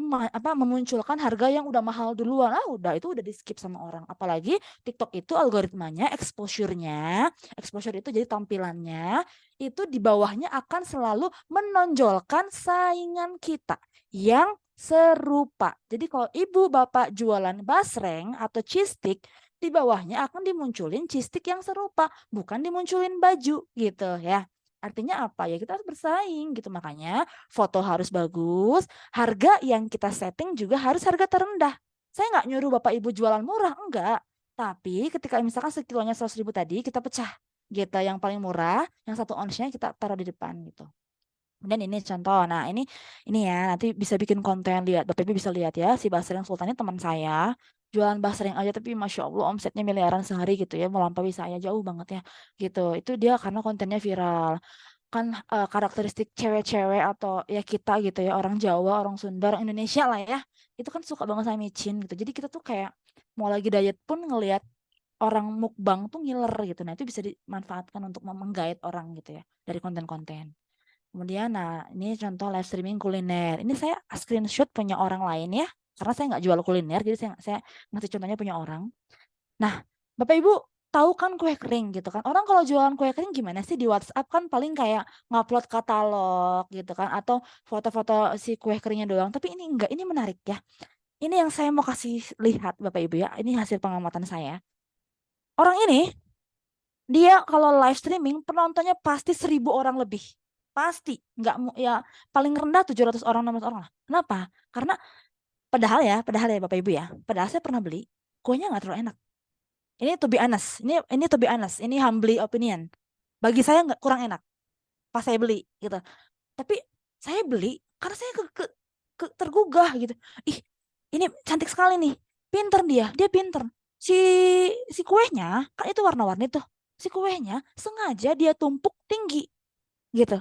memunculkan harga yang udah mahal duluan. Itu udah di skip sama orang. Apalagi TikTok itu algoritmanya, exposure itu jadi tampilannya itu di bawahnya akan selalu menonjolkan saingan kita yang serupa. Jadi kalau ibu bapak jualan basreng atau cheese stick, di bawahnya akan dimunculin cheese stick yang serupa, bukan dimunculin baju gitu ya. Artinya apa ya, kita harus bersaing gitu, makanya foto harus bagus, harga yang kita setting juga harus harga terendah. Saya nggak nyuruh bapak ibu jualan murah, enggak. Tapi ketika misalkan sekilonya 100.000 tadi kita pecah gitu, yang paling murah, yang 1 onsnya kita taruh di depan gitu. Dan ini contoh, nah ini ya nanti bisa bikin konten, lihat Bapak Ibu bisa lihat ya, si Basreng Sultan ini teman saya, jualan basreng aja tapi Masya Allah omsetnya miliaran sehari gitu ya, melampaui saya jauh banget ya gitu. Itu dia karena kontennya viral. Kan karakteristik cewek-cewek atau ya kita gitu ya, orang Jawa, orang Sunda, orang Indonesia lah ya, itu kan suka banget sama micin gitu. Jadi kita tuh kayak mau lagi diet pun ngelihat orang mukbang tuh ngiler gitu. Nah itu bisa dimanfaatkan untuk menggait orang gitu ya dari konten-konten. Kemudian, nah ini contoh live streaming kuliner. Ini saya screenshot punya orang lain ya, karena saya nggak jual kuliner, jadi saya ngasih contohnya punya orang. Nah, Bapak Ibu tahu kan kue kering gitu kan? Orang kalau jualan kue kering gimana sih di WhatsApp kan paling kayak ngupload katalog gitu kan, atau foto-foto si kue keringnya doang. Tapi ini enggak, ini menarik ya. Ini yang saya mau kasih lihat Bapak Ibu ya. Ini hasil pengamatan saya. Orang ini dia kalau live streaming penontonnya pasti 1.000 orang lebih. Pasti, nggak ya paling rendah 700 orang, 600 orang lah. Kenapa? Karena padahal ya Bapak Ibu ya, padahal saya pernah beli, kuenya nggak terlalu enak. Ini to be honest, ini to be honest, ini humbly opinion. Bagi saya nggak, kurang enak pas saya beli gitu. Tapi saya beli karena saya tergugah gitu. Ih, ini cantik sekali nih. Pinter dia pinter. Si kuenya kan itu warna-warni tuh. Si kuenya sengaja dia tumpuk tinggi gitu.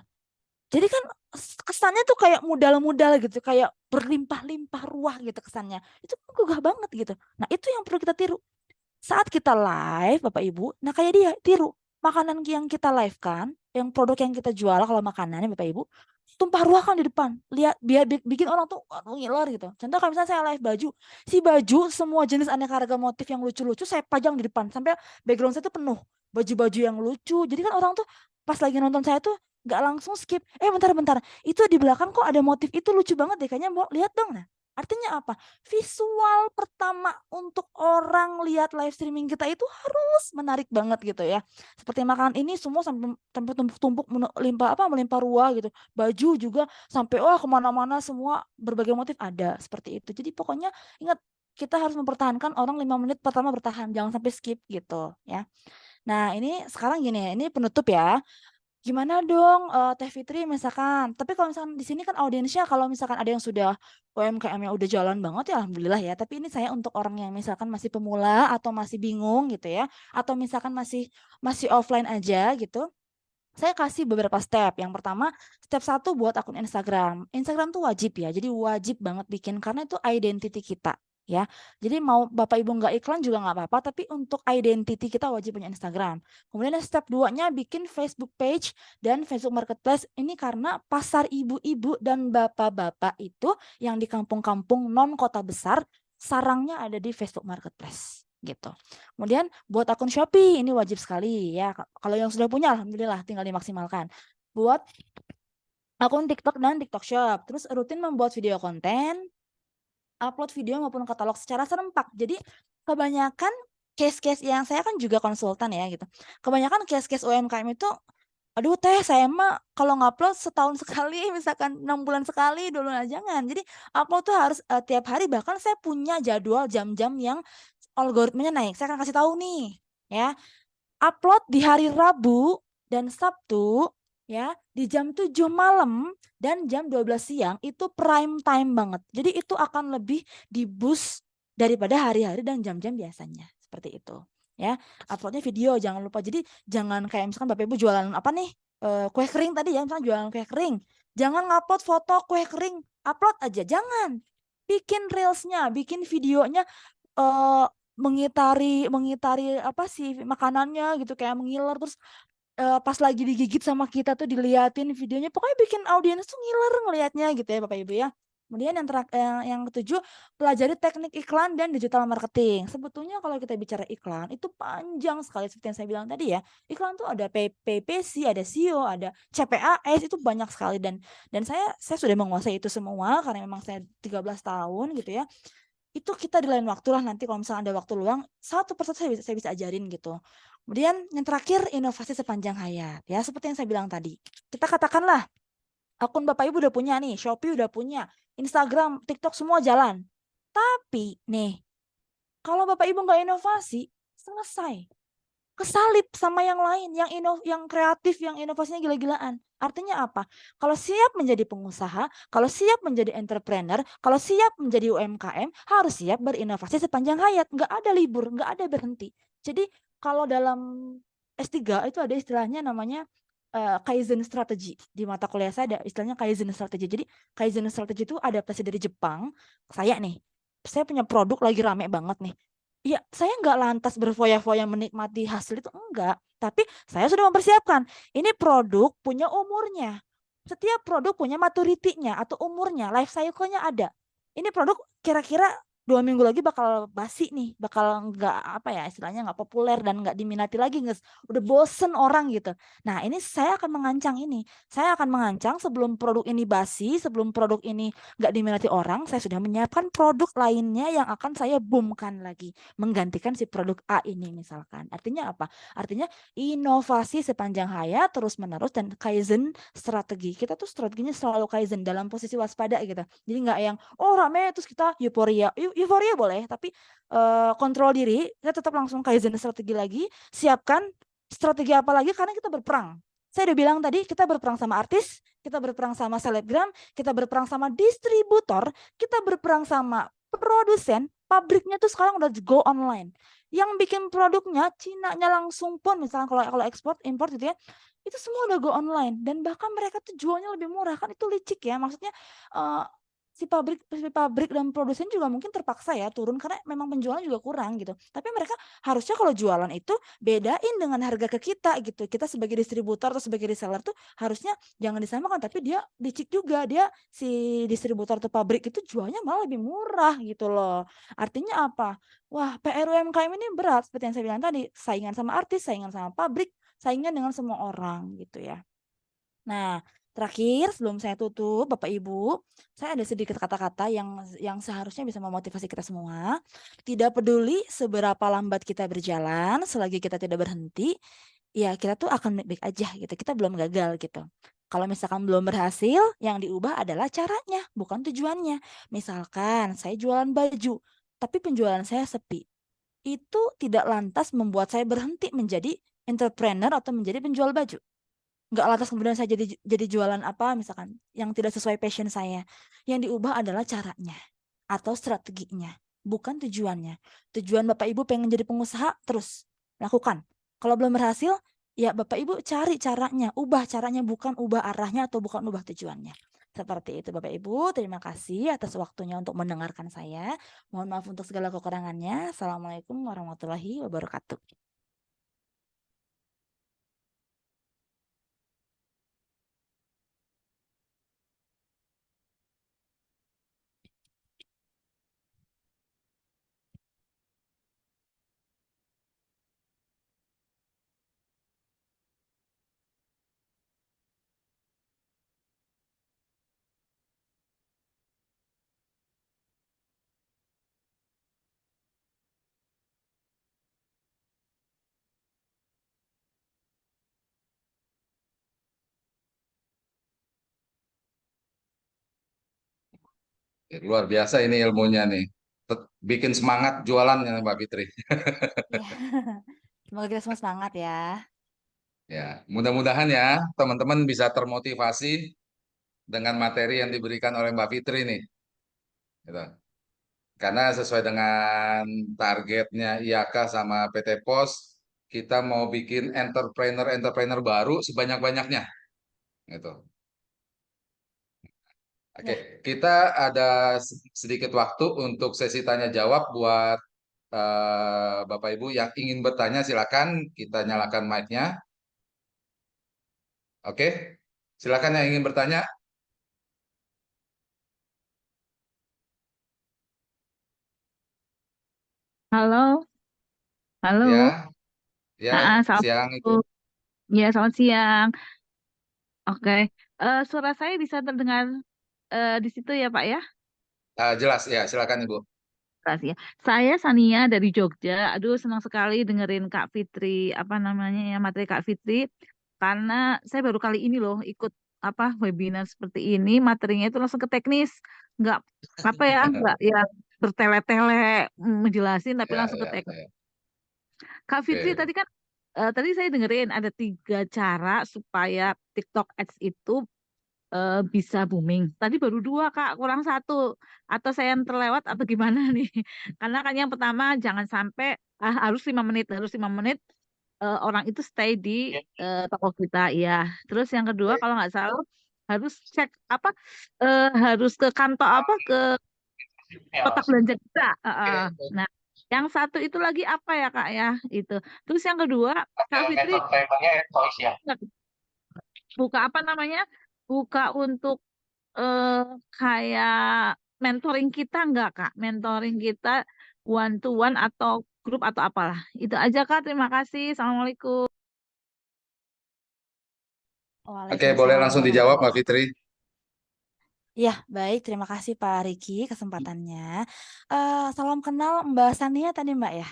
Jadi kan kesannya tuh kayak mudal-mudal gitu, kayak berlimpah-limpah ruah gitu kesannya. Itu gugah banget gitu. Nah, itu yang perlu kita tiru. Saat kita live, Bapak Ibu, nah kayak dia, tiru. Makanan yang kita live kan, yang produk yang kita jual kalau makanannya Bapak Ibu, tumpah ruah kan di depan. Lihat, biar bikin orang tuh ngiler gitu. Contoh kalau misalnya saya live baju, si baju semua jenis aneka ragam motif yang lucu-lucu saya pajang di depan sampai background saya tuh penuh baju-baju yang lucu. Jadi kan orang tuh pas lagi nonton saya tuh nggak langsung skip. Bentar, itu di belakang kok ada motif itu lucu banget deh. Kayaknya mau lihat dong. Nah, artinya apa? Visual pertama untuk orang lihat live streaming kita itu harus menarik banget gitu ya. Seperti makanan ini semua sampai tumpuk-tumpuk melimpah ruah gitu. Baju juga sampai kemana-mana semua berbagai motif ada seperti itu. Jadi pokoknya ingat, kita harus mempertahankan orang 5 menit pertama bertahan, jangan sampai skip gitu ya. Nah ini sekarang gini, ini penutup ya. Gimana dong Teh Fitri misalkan, tapi kalau misalkan di sini kan audiensnya kalau misalkan ada yang sudah UMKM yang udah jalan banget ya alhamdulillah ya, tapi ini saya untuk orang yang misalkan masih pemula atau masih bingung gitu ya, atau misalkan masih offline aja gitu. Saya kasih beberapa step. Yang pertama, step 1 buat akun Instagram. Instagram tuh wajib ya, jadi wajib banget bikin karena itu identity kita ya. Jadi mau Bapak Ibu nggak iklan juga nggak apa-apa, tapi untuk identity kita wajib punya Instagram. Kemudian step 2-nya bikin Facebook page dan Facebook Marketplace. Ini karena pasar ibu-ibu dan bapak-bapak itu yang di kampung-kampung non kota besar, sarangnya ada di Facebook Marketplace gitu. Kemudian buat akun Shopee ini wajib sekali ya. Kalau yang sudah punya alhamdulillah tinggal dimaksimalkan. Buat akun TikTok dan TikTok Shop. Terus rutin membuat video konten, upload video maupun katalog secara serempak. Jadi kebanyakan case-case yang saya kan juga konsultan ya gitu. Kebanyakan case-case UMKM itu aduh Teh, saya mah kalau ngupload setahun sekali, misalkan 6 bulan sekali, 2 bulan jangan. Jadi upload tuh harus tiap hari, bahkan saya punya jadwal jam-jam yang algoritmanya naik. Saya akan kasih tahu nih ya. Upload di hari Rabu dan Sabtu ya, di jam 7 malam dan jam 12 siang itu prime time banget. Jadi itu akan lebih di-boost daripada hari-hari dan jam-jam biasanya. Seperti itu. Ya, uploadnya video jangan lupa. Jadi jangan kayak misalkan Bapak Ibu jualan apa nih, kue kering tadi ya, misalkan jualan kue kering, jangan ngupload foto kue kering, upload aja, jangan. Bikin reelsnya, bikin videonya mengitari apa sih makanannya gitu, kayak mengiler, terus pas lagi digigit sama kita tuh diliatin videonya, pokoknya bikin audiens tuh ngiler ngelihatnya gitu ya Bapak Ibu ya. Kemudian yang ketujuh, pelajari teknik iklan dan digital marketing. Sebetulnya kalau kita bicara iklan itu panjang sekali seperti yang saya bilang tadi ya. Iklan tuh ada PPC, ada SEO, ada CPAS, itu banyak sekali dan saya sudah menguasai itu semua karena memang saya 13 tahun gitu ya. Itu kita di lain waktu lah, nanti kalau misalnya ada waktu luang satu persatu saya bisa ajarin gitu. Kemudian yang terakhir, inovasi sepanjang hayat ya, seperti yang saya bilang tadi. Kita katakanlah akun Bapak Ibu udah punya nih, Shopee udah punya, Instagram, TikTok semua jalan. Tapi nih, kalau Bapak Ibu nggak inovasi, selesai. Kesalip sama yang lain, yang kreatif, yang inovasinya gila-gilaan. Artinya apa? Kalau siap menjadi pengusaha, kalau siap menjadi entrepreneur, kalau siap menjadi UMKM, harus siap berinovasi sepanjang hayat. Nggak ada libur, nggak ada berhenti. Jadi kalau dalam S3 itu ada istilahnya namanya Kaizen strategi. Di mata kuliah saya ada istilahnya Kaizen strategi. Jadi Kaizen strategi itu adaptasi dari Jepang. Saya punya produk lagi rame banget nih. Iya, saya nggak lantas berfoya-foya menikmati hasil itu, enggak. Tapi saya sudah mempersiapkan. Ini produk punya umurnya. Setiap produk punya maturity-nya atau umurnya, life cycle-nya ada. Ini produk kira-kira 2 minggu lagi bakal basi nih, bakal nggak apa ya istilahnya nggak populer dan nggak diminati lagi, udah bosen orang gitu. Nah ini saya akan mengancang ini. Saya akan mengancang sebelum produk ini basi, sebelum produk ini nggak diminati orang, saya sudah menyiapkan produk lainnya yang akan saya boomkan lagi, menggantikan si produk A ini misalkan. Artinya apa? Artinya inovasi sepanjang hayat terus menerus dan Kaizen strategi. Kita tuh strateginya selalu Kaizen dalam posisi waspada gitu. Jadi nggak yang rame terus kita euforia. Euforia boleh, tapi kontrol diri, kita tetap langsung Kaizen strategi lagi, siapkan strategi apa lagi karena kita berperang. Saya udah bilang tadi, kita berperang sama artis, kita berperang sama selebgram, kita berperang sama distributor, kita berperang sama produsen, pabriknya tuh sekarang udah go online. Yang bikin produknya, Cina-nya langsung pun, misalnya kalau ekspor, impor gitu ya, itu semua udah go online. Dan bahkan mereka tuh jualnya lebih murah, kan itu licik ya, maksudnya si pabrik dan produsen juga mungkin terpaksa ya turun karena memang penjualan juga kurang gitu. Tapi mereka harusnya kalau jualan itu bedain dengan harga ke kita gitu. Kita sebagai distributor atau sebagai reseller tuh harusnya jangan disamakan, tapi dia licik juga, dia si distributor atau pabrik itu jualnya malah lebih murah gitu loh. Artinya apa? Wah, PR UMKM ini berat seperti yang saya bilang tadi, saingan sama artis, saingan sama pabrik, saingan dengan semua orang gitu ya. Nah, terakhir sebelum saya tutup, Bapak Ibu, saya ada sedikit kata-kata yang seharusnya bisa memotivasi kita semua. Tidak peduli seberapa lambat kita berjalan, selagi kita tidak berhenti, ya kita tuh akan baik-baik aja gitu. Kita belum gagal gitu. Kalau misalkan belum berhasil, yang diubah adalah caranya, bukan tujuannya. Misalkan saya jualan baju, tapi penjualan saya sepi. Itu tidak lantas membuat saya berhenti menjadi entrepreneur atau menjadi penjual baju. Nggak lantas kemudian saya jadi jualan apa misalkan yang tidak sesuai passion saya. Yang diubah adalah caranya atau strateginya, bukan tujuannya. Tujuan Bapak Ibu pengen jadi pengusaha, terus lakukan. Kalau belum berhasil, ya Bapak Ibu cari caranya, ubah caranya, bukan ubah arahnya atau bukan ubah tujuannya. Seperti itu Bapak Ibu, terima kasih atas waktunya untuk mendengarkan saya. Mohon maaf untuk segala kekurangannya. Assalamualaikum warahmatullahi wabarakatuh. Luar biasa ini ilmunya nih. Bikin semangat jualannya Mbak Fitri. Ya. Semoga kita semua semangat ya. Ya, mudah-mudahan ya teman-teman bisa termotivasi dengan materi yang diberikan oleh Mbak Fitri nih. Gitu. Karena sesuai dengan targetnya IAK sama PT Pos, kita mau bikin entrepreneur baru sebanyak-banyaknya. Gitu. Oke, Ya. kita ada sedikit waktu untuk sesi tanya jawab buat Bapak Ibu yang ingin bertanya, silakan kita nyalakan mic-nya. Oke, silakan yang ingin bertanya. Halo, halo. Ya, ya, siang Ibu. Assalamualaikum. Ya, selamat siang. Oke. Suara saya bisa terdengar di situ ya, Pak ya? Jelas ya, silakan Ibu. Kasih ya. Saya Sania dari Jogja. Aduh, senang sekali dengerin Kak Fitri, apa namanya ya, materi Kak Fitri. Karena saya baru kali ini loh ikut apa webinar seperti ini, materinya itu langsung ke teknis. Nggak apa ya, nggak ya bertele-tele menjelasin, tapi Ya, langsung ke ya, teknis. ya. Kak Fitri Oke. tadi kan tadi saya dengerin ada 3 cara supaya TikTok Ads itu bisa booming. Tadi baru 2 Kak, kurang 1. Atau saya yang terlewat atau gimana nih? Karena kan yang pertama jangan sampai harus 5 menit, orang itu stay di toko kita ya. Terus yang kedua kalau nggak salah harus cek apa harus ke kantor apa ke kotak belanja kita. Nah, yang satu itu lagi apa ya Kak ya? Itu. Terus yang kedua, Kak Fitri buka apa namanya? Buka untuk eh, kayak mentoring kita enggak Kak? Mentoring kita one to one atau grup atau apalah. Itu aja Kak. Terima kasih. Assalamualaikum. Oke, boleh Waalaikumsalam langsung dijawab Mbak warahmatullahi. Fitri. Ya, baik. Terima kasih Pak Riki kesempatannya. Salam kenal Mbak Sania tadi Mbak ya?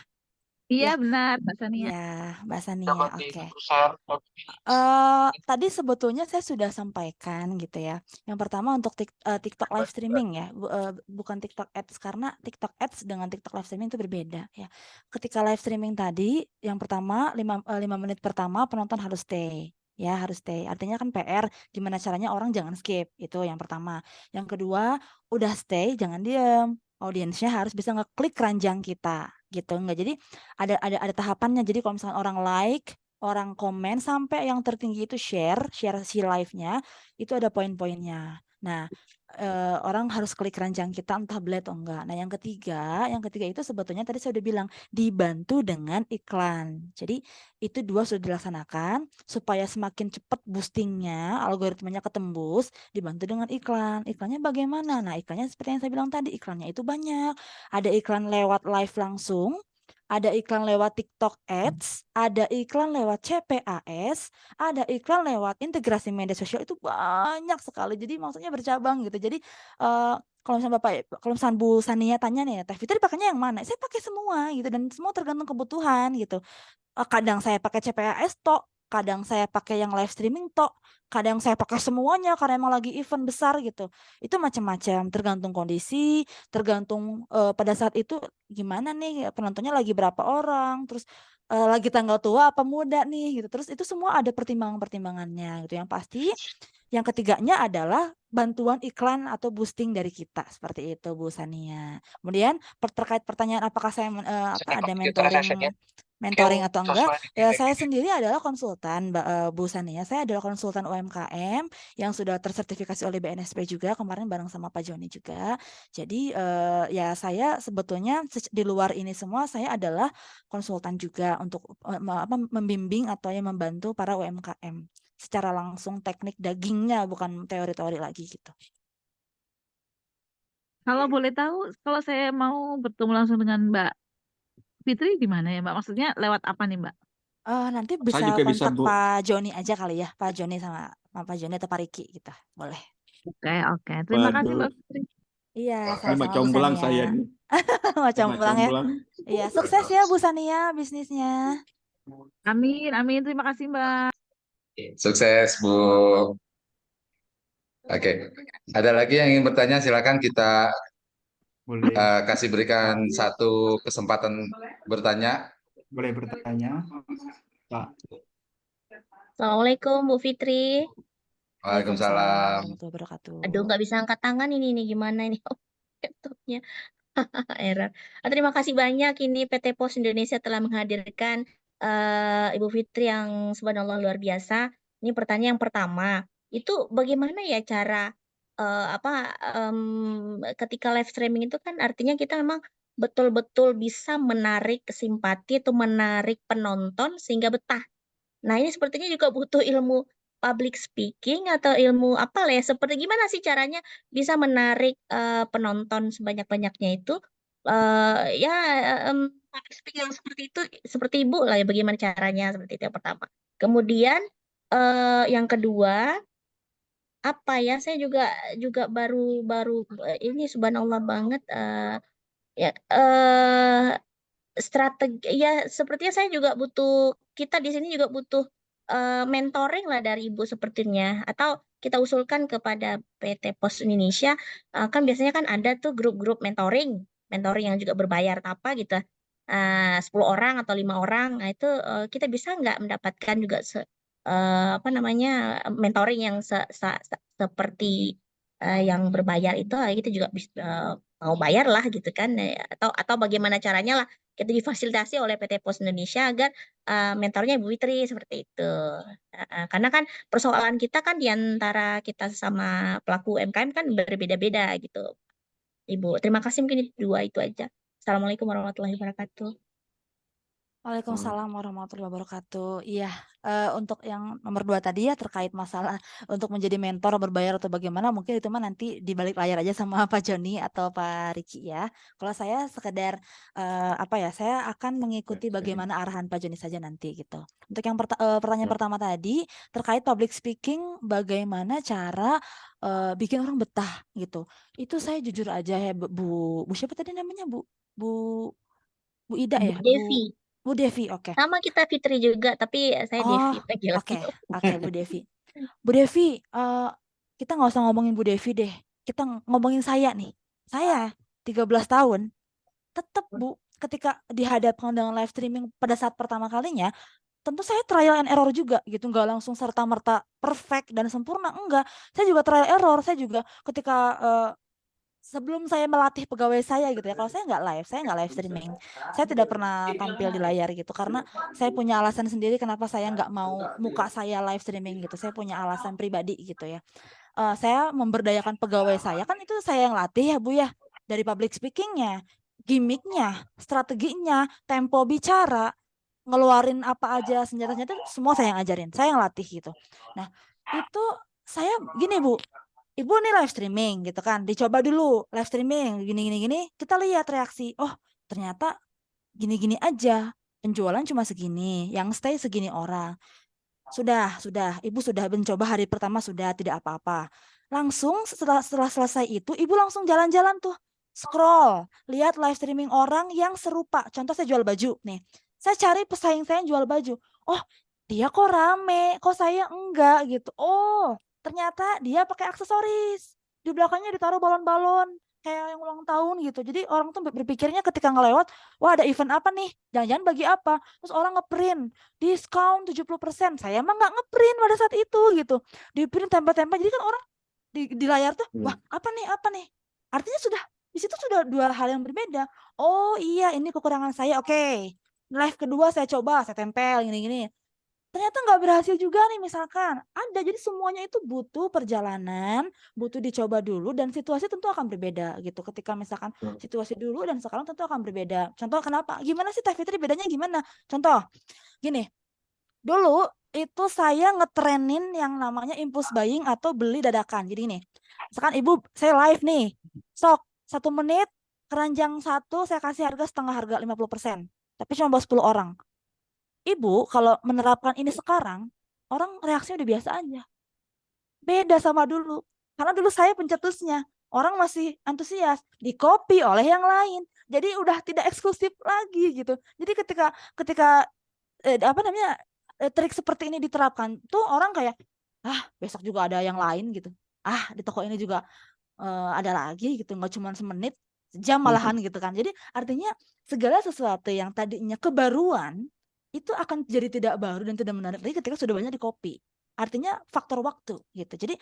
Iya Ya, benar Mbak Sania. ya Mbak Sania. Oke. Tadi sebetulnya saya sudah sampaikan gitu ya. Yang pertama untuk TikTok live streaming ya, bukan TikTok Ads karena TikTok Ads dengan TikTok live streaming itu berbeda ya. Ketika live streaming tadi, yang pertama 5 menit pertama penonton harus stay. Ya harus stay. Artinya kan PR gimana caranya orang jangan skip. Itu yang pertama. Yang kedua, udah stay jangan diam. Audiensnya harus bisa ngeklik keranjang kita gitu. Enggak, jadi ada tahapannya. Jadi kalau misalnya orang like, orang komen sampai yang tertinggi itu share si live-nya itu ada poin-poinnya. Nah, orang harus klik keranjang kita entah beli atau enggak. Nah, yang ketiga itu sebetulnya tadi saya udah bilang dibantu dengan iklan. Jadi itu 2 sudah dilaksanakan supaya semakin cepat boostingnya, algoritmanya ketembus, dibantu dengan iklan. Iklannya bagaimana? Nah, iklannya seperti yang saya bilang tadi, iklannya itu banyak. Ada iklan lewat live langsung, ada iklan lewat TikTok Ads, ada iklan lewat CPAS, ada iklan lewat integrasi media sosial, itu banyak sekali. Jadi maksudnya bercabang gitu. Jadi kalau misalnya kalau misalnya Bu Sania tanya nih, Teh Fitri pakainya yang mana? Saya pakai semua gitu dan semua tergantung kebutuhan gitu. Kadang saya pakai CPAS tok, kadang saya pakai yang live streaming tok, kadang saya pakai semuanya karena emang lagi event besar gitu. Itu macam-macam, tergantung kondisi, tergantung pada saat itu gimana nih penontonnya lagi berapa orang, terus lagi tanggal tua apa muda nih gitu. Terus itu semua ada pertimbangan-pertimbangannya gitu. Yang pasti yang ketiganya adalah bantuan iklan atau boosting dari kita seperti itu Bu Sania. Kemudian terkait pertanyaan apakah saya ada mentoring atau enggak, ya saya sendiri adalah konsultan Bu Sania. Saya adalah konsultan UMKM yang sudah tersertifikasi oleh BNSP juga, kemarin bareng sama Pak Joni juga. Jadi ya saya sebetulnya di luar ini semua saya adalah konsultan juga untuk membimbing atau yang membantu para UMKM secara langsung, teknik dagingnya, bukan teori-teori lagi gitu. Kalau boleh tahu, kalau saya mau bertemu langsung dengan Mbak Fitri di mana ya Mbak? Maksudnya lewat apa nih Mbak? Nanti Saya bisa juga bisa, kontak Bu. Pak Joni aja kali ya, Pak Joni sama Pak Joni atau Pak Riki gitu, boleh. Oke. Terima kasih Mbak Waduh, Fitri. Iya, ini sama-sama Bu comblang saya Sania. nih. Macam pulang ya. Comblang. Iya, sukses ya Bu Sania bisnisnya. Amin. Terima kasih Mbak. Sukses Bu. Oke, ada lagi yang ingin bertanya, silakan kita Boleh, kasih berikan satu kesempatan bertanya. boleh bertanya, Pak. Assalamualaikum Bu Fitri. Waalaikumsalam. warahmatullahi wabarakatuh. Aduh, nggak bisa angkat tangan ini gimana ini laptopnya. Error. Terima kasih banyak ini PT Pos Indonesia telah menghadirkan Ibu Fitri yang subhanallah luar biasa. Ini pertanyaan yang pertama, itu bagaimana ya cara ketika live streaming itu kan artinya kita memang betul-betul bisa menarik simpati atau menarik penonton sehingga betah. Nah, ini sepertinya juga butuh ilmu public speaking atau ilmu apa lah ya, seperti gimana sih caranya bisa menarik penonton sebanyak-banyaknya itu public speaking yang seperti itu, seperti Ibu lah ya, bagaimana caranya, seperti itu yang pertama. Kemudian yang kedua, apa ya, saya juga baru baru ini subhanallah banget ya strategi ya, sepertinya saya juga butuh, kita di sini juga butuh mentoring lah dari Ibu sepertinya, atau kita usulkan kepada PT Pos Indonesia, kan biasanya kan ada tuh grup-grup mentoring yang juga berbayar apa gitu, 10 orang atau 5 orang. Nah itu kita bisa nggak mendapatkan juga apa namanya, mentoring yang seperti yang berbayar itu, kita juga bisa mau bayar lah gitu kan, atau bagaimana caranya lah kita difasilitasi oleh PT Pos Indonesia agar mentornya Ibu Fitri seperti itu. Karena kan persoalan kita kan di antara kita sama pelaku UMKM kan berbeda-beda gitu, Ibu. Terima kasih, mungkin itu dua itu aja. Assalamualaikum warahmatullahi wabarakatuh. Waalaikumsalam warahmatullahi wabarakatuh. Iya, untuk yang nomor 2 tadi ya terkait masalah untuk menjadi mentor berbayar atau bagaimana, mungkin itu mah nanti di balik layar aja sama Pak Joni atau Pak Riki ya. Kalau saya sekedar apa ya, saya akan mengikuti bagaimana arahan Pak Joni saja nanti gitu. Untuk yang pertanyaan pertama tadi terkait public speaking, bagaimana cara bikin orang betah gitu. Itu saya jujur aja ya, Bu siapa tadi namanya, Bu Ida ya, Devi. Bu Devi, oke. Sama kita Fitri juga, tapi saya Devi Oh, panggilannya. oke, Bu Devi. Bu Devi, kita nggak usah ngomongin Bu Devi deh. Kita ngomongin saya nih. Saya 13 tahun, tetap Bu, ketika dihadapkan dengan live streaming pada saat pertama kalinya, tentu saya trial and error juga gitu, nggak langsung serta-merta perfect dan sempurna, enggak. Saya juga trial error, saya juga ketika sebelum saya melatih pegawai saya gitu ya, kalau saya nggak live streaming, saya tidak pernah tampil di layar gitu, karena saya punya alasan sendiri kenapa saya nggak mau muka saya live streaming gitu, saya punya alasan pribadi gitu ya. Saya memberdayakan pegawai saya, kan itu saya yang latih ya Bu ya, dari public speakingnya, gimmicknya, strateginya, tempo bicara, ngeluarin apa aja senjata-senjata, semua saya yang ajarin, saya yang latih gitu. Nah itu saya gini Bu, Ibu nih live streaming gitu kan, dicoba dulu live streaming gini, kita lihat reaksi. Oh ternyata gini-gini aja, penjualan cuma segini, yang stay segini orang. Sudah, Ibu sudah mencoba hari pertama sudah tidak apa-apa. Langsung setelah selesai itu, Ibu langsung jalan-jalan tuh, scroll, lihat live streaming orang yang serupa. Contoh saya jual baju nih, saya cari pesaing saya yang jual baju. Oh dia kok rame, kok saya enggak gitu. Oh ternyata dia pakai aksesoris, di belakangnya ditaruh balon-balon kayak yang ulang tahun gitu. Jadi orang tuh berpikirnya ketika ngelewat, wah ada event apa nih, jangan-jangan bagi apa, terus orang ngeprint diskon 70%, saya mah nggak ngeprint pada saat itu gitu, di print tempel-tempel, jadi kan orang di layar tuh, wah apa nih, artinya sudah di situ sudah dua hal yang berbeda. Oh iya ini kekurangan saya, oke. Live kedua saya coba, saya tempel gini-gini, ternyata nggak berhasil juga nih misalkan. Ada, jadi semuanya itu butuh perjalanan, butuh dicoba dulu, dan situasi tentu akan berbeda gitu. Ketika misalkan situasi dulu dan sekarang tentu akan berbeda. Contoh kenapa? Gimana sih Teh Fitri bedanya gimana? Contoh, gini, dulu itu saya ngetrenin yang namanya impulse buying atau beli dadakan. Jadi nih, misalkan Ibu, saya live nih, sok 1 menit, keranjang 1 saya kasih harga setengah harga 50%, tapi cuma buat 10 orang. Ibu kalau menerapkan ini sekarang, orang reaksinya udah biasa aja. Beda sama dulu. Karena dulu saya pencetusnya, orang masih antusias, di-copy oleh yang lain. Jadi udah tidak eksklusif lagi gitu. Jadi ketika apa namanya, trik seperti ini diterapkan, tuh orang kayak, besok juga ada yang lain gitu. Di toko ini juga ada lagi gitu, nggak cuma semenit, sejam malahan gitu kan. Jadi artinya segala sesuatu yang tadinya kebaruan, itu akan jadi tidak baru dan tidak menarik lagi ketika sudah banyak di-copy. Artinya faktor waktu gitu. Jadi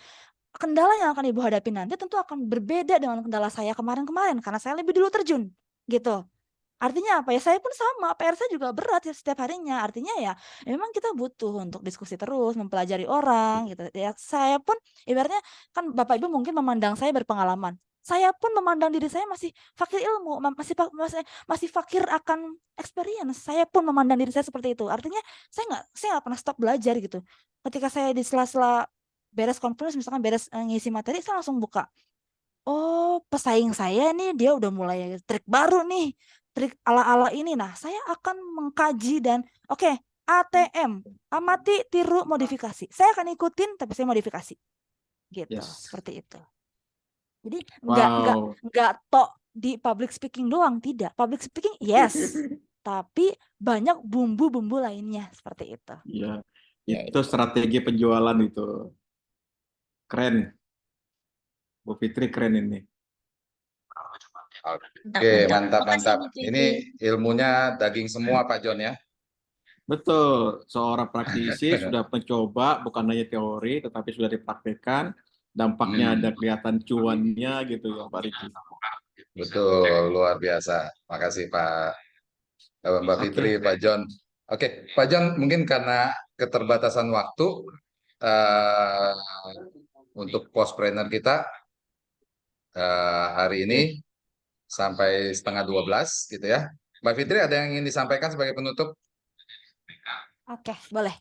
kendala yang akan Ibu hadapi nanti tentu akan berbeda dengan kendala saya kemarin-kemarin, karena saya lebih dulu terjun gitu. Artinya apa ya, saya pun sama, PR saya juga berat ya setiap harinya. Artinya ya memang kita butuh untuk diskusi terus, mempelajari orang gitu. Ya saya pun ibaratnya kan Bapak Ibu mungkin memandang saya berpengalaman. Saya pun memandang diri saya masih fakir ilmu, masih fakir akan experience. Saya pun memandang diri saya seperti itu. Artinya saya nggak pernah stop belajar gitu. Ketika saya di sela-sela beres conference, misalkan beres ngisi materi, saya langsung buka. Oh, pesaing saya nih dia udah mulai trik baru nih. trik ala-ala ini. Nah, saya akan mengkaji dan oke, ATM, amati, tiru, modifikasi. Saya akan ikutin, tapi saya modifikasi. Gitu, Yes. seperti itu. Jadi Wow. nggak tok di public speaking doang, tidak. Public speaking yes, tapi banyak bumbu-bumbu lainnya seperti itu. Iya, Ya, itu strategi penjualan itu. Keren. Bu Fitri keren ini. Oke, mantap, Makasih mantap. Bu Fitri. Ini ilmunya daging semua Pak John ya. Betul, seorang praktisi sudah mencoba bukan hanya teori tetapi sudah dipraktekkan, dampaknya ada kelihatan cuannya gitu ya Pak Riki. Betul, luar biasa. Makasih Mbak Oke. Fitri, Pak John. Oke, Pak John, mungkin karena keterbatasan waktu eh, untuk postpreneur kita hari ini sampai setengah 12 gitu ya. Mbak Fitri ada yang ingin disampaikan sebagai penutup? Oke, boleh.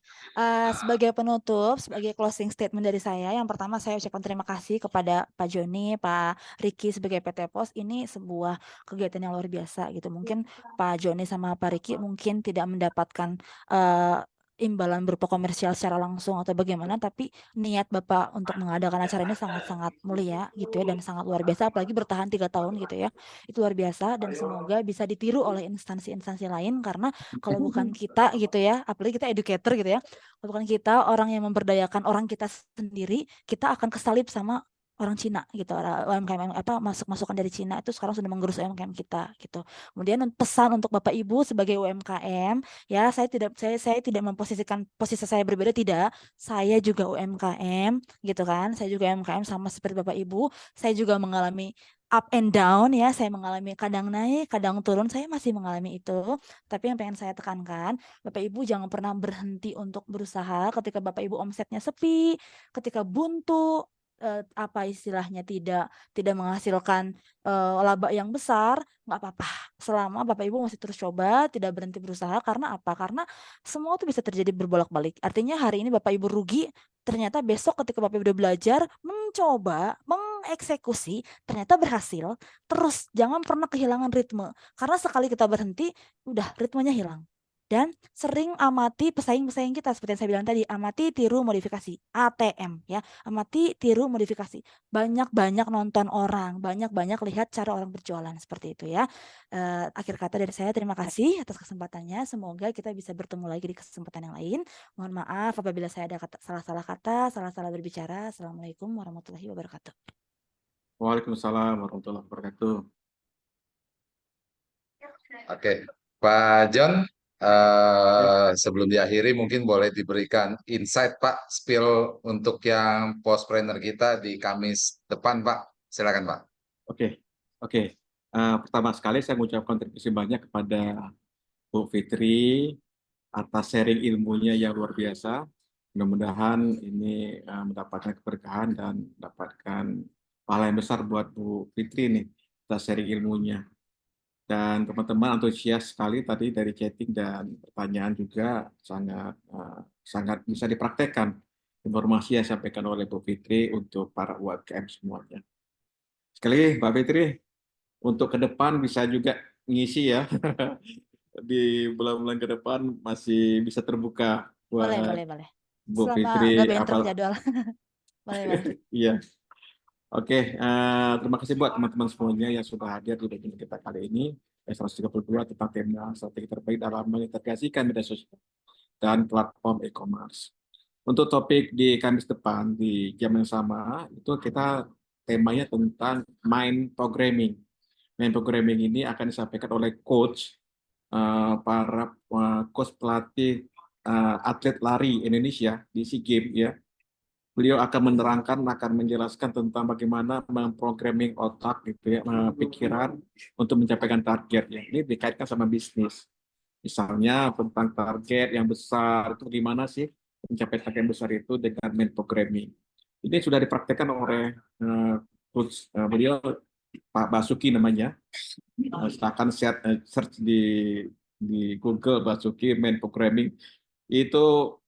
Sebagai penutup, sebagai closing statement dari saya, yang pertama saya ucapkan terima kasih kepada Pak Joni, Pak Riki sebagai PT Pos. Ini sebuah kegiatan yang luar biasa gitu. Mungkin Pak Joni sama Pak Riki mungkin tidak mendapatkan imbalan berupa komersial secara langsung atau bagaimana, tapi niat Bapak untuk mengadakan acara ini sangat-sangat mulia gitu ya, dan sangat luar biasa, apalagi bertahan 3 tahun gitu ya. Itu luar biasa dan semoga bisa ditiru oleh instansi-instansi lain, karena kalau bukan kita gitu ya, apalagi kita educator gitu ya, kalau bukan kita orang yang memberdayakan orang kita sendiri, kita akan kesalip sama orang Cina gitu, UMKM masukan dari Cina itu sekarang sudah menggerus UMKM kita gitu. Kemudian pesan untuk Bapak Ibu sebagai UMKM ya, saya tidak memposisikan posisi saya berbeda, tidak. Saya juga UMKM gitu kan. Saya juga UMKM sama seperti Bapak Ibu. Saya juga mengalami up and down ya, saya mengalami kadang naik, kadang turun, saya masih mengalami itu. Tapi yang pengen saya tekankan, Bapak Ibu jangan pernah berhenti untuk berusaha ketika Bapak Ibu omsetnya sepi, ketika buntu, apa istilahnya tidak menghasilkan laba yang besar, nggak apa-apa. Selama Bapak Ibu masih terus coba, tidak berhenti berusaha, karena apa? Karena semua itu bisa terjadi berbolak-balik. Artinya hari ini Bapak Ibu rugi, ternyata besok ketika Bapak Ibu udah belajar, mencoba, mengeksekusi, ternyata berhasil. Terus jangan pernah kehilangan ritme, karena sekali kita berhenti, udah ritmenya hilang. Dan sering amati pesaing-pesaing kita, seperti yang saya bilang tadi, amati, tiru, modifikasi, ATM ya, amati, tiru, modifikasi. Banyak-banyak nonton orang, banyak-banyak lihat cara orang berjualan, seperti itu ya. Akhir kata dari saya, terima kasih atas kesempatannya. Semoga kita bisa bertemu lagi di kesempatan yang lain. Mohon maaf apabila saya ada salah-salah kata, salah-salah berbicara. Assalamualaikum warahmatullahi wabarakatuh. Waalaikumsalam warahmatullahi wabarakatuh. Oke, Pak John, sebelum diakhiri mungkin boleh diberikan insight Pak, spill untuk yang postpreneur kita di Kamis depan Pak. Silakan Pak. Oke. Pertama sekali saya mengucapkan terima kasih banyak kepada Bu Fitri atas sharing ilmunya yang luar biasa. Mudah-mudahan ini mendapatkan keberkahan dan mendapatkan pahala yang besar buat Bu Fitri nih atas sharing ilmunya. Dan teman-teman antusias sekali tadi dari chatting dan pertanyaan juga sangat bisa dipraktekkan informasi yang disampaikan oleh Bu Fitri untuk para UMKM semuanya. Sekali Mbak Fitri, untuk ke depan bisa juga ngisi ya. Di bulan-bulan ke depan masih bisa terbuka buat Boleh. Bu Selama Fitri. nggak bentrok jadwal. Boleh. Iya. Oke, terima kasih buat teman-teman semuanya yang sudah hadir di webinar kita kali ini, 132 tentang tema strategi terbaik dalam mengintegrasikan media sosial dan platform e-commerce. Untuk topik di Kamis depan di jam yang sama, itu kita temanya tentang mind programming. Mind programming ini akan disampaikan oleh coach, para coach pelatih atlet lari Indonesia di SEA Games ya. Beliau akan menjelaskan tentang bagaimana memprogramming otak gitu ya, pikiran untuk mencapai target ya. Ini dikaitkan sama bisnis. Misalnya tentang target yang besar itu gimana sih mencapai target yang besar itu dengan mind programming. Ini sudah dipraktekkan oleh coach beliau Pak Basuki namanya. Silakan search di Google Basuki mind programming. Itu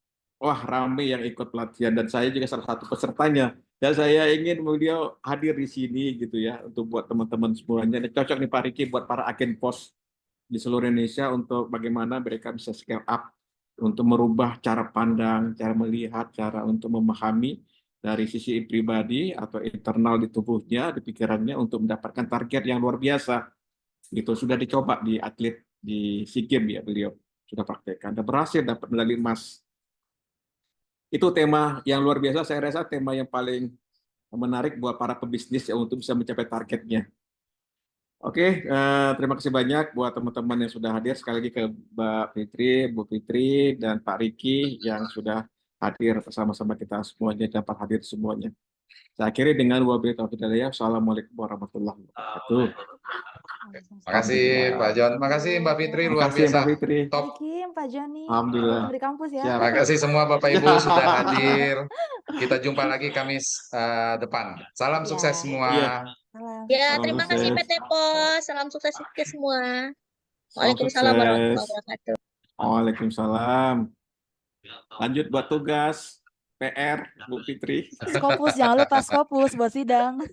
wah, ramai yang ikut pelatihan dan saya juga salah satu pesertanya. Dan saya ingin beliau hadir di sini gitu ya untuk buat teman-teman semuanya. Ini cocok nih Pak Riki buat para agen pos di seluruh Indonesia untuk bagaimana mereka bisa scale up untuk merubah cara pandang, cara melihat, cara untuk memahami dari sisi pribadi atau internal di tubuhnya, di pikirannya untuk mendapatkan target yang luar biasa. Itu sudah dicoba di atlet di SEA Games ya, beliau sudah praktekkan dan berhasil dapat medali emas. Itu tema yang luar biasa, saya rasa tema yang paling menarik buat para pebisnis ya untuk bisa mencapai targetnya. Oke, terima kasih banyak buat teman-teman yang sudah hadir. Sekali lagi ke Mbak Fitri, Bu Fitri, dan Pak Riki yang sudah hadir bersama-sama kita semuanya, dapat hadir semuanya. Saya akhiri dengan wabillahi taufiq wal hidayah. Assalamualaikum warahmatullahi wabarakatuh. Makasih Pak John, makasih Mbak Fitri, luar Makasih biasa. Mbak Fitri. Top. Kim, Pak Joni. Alhamdulillah. Ketemu di kampus ya. Siap. Makasih semua Bapak Ibu sudah hadir. Kita jumpa lagi Kamis depan. Salam Ya. sukses semua. Iya. Salam. Ya, Salam terima kasih sukses. PT POS. Salam sukses ke semua. Salam Waalaikumsalam warahmatullahi sukses. wabarakatuh. Waalaikumsalam. Lanjut buat tugas PR, Bu Fitri. Skopus, jangan lupa Skopus buat sidang.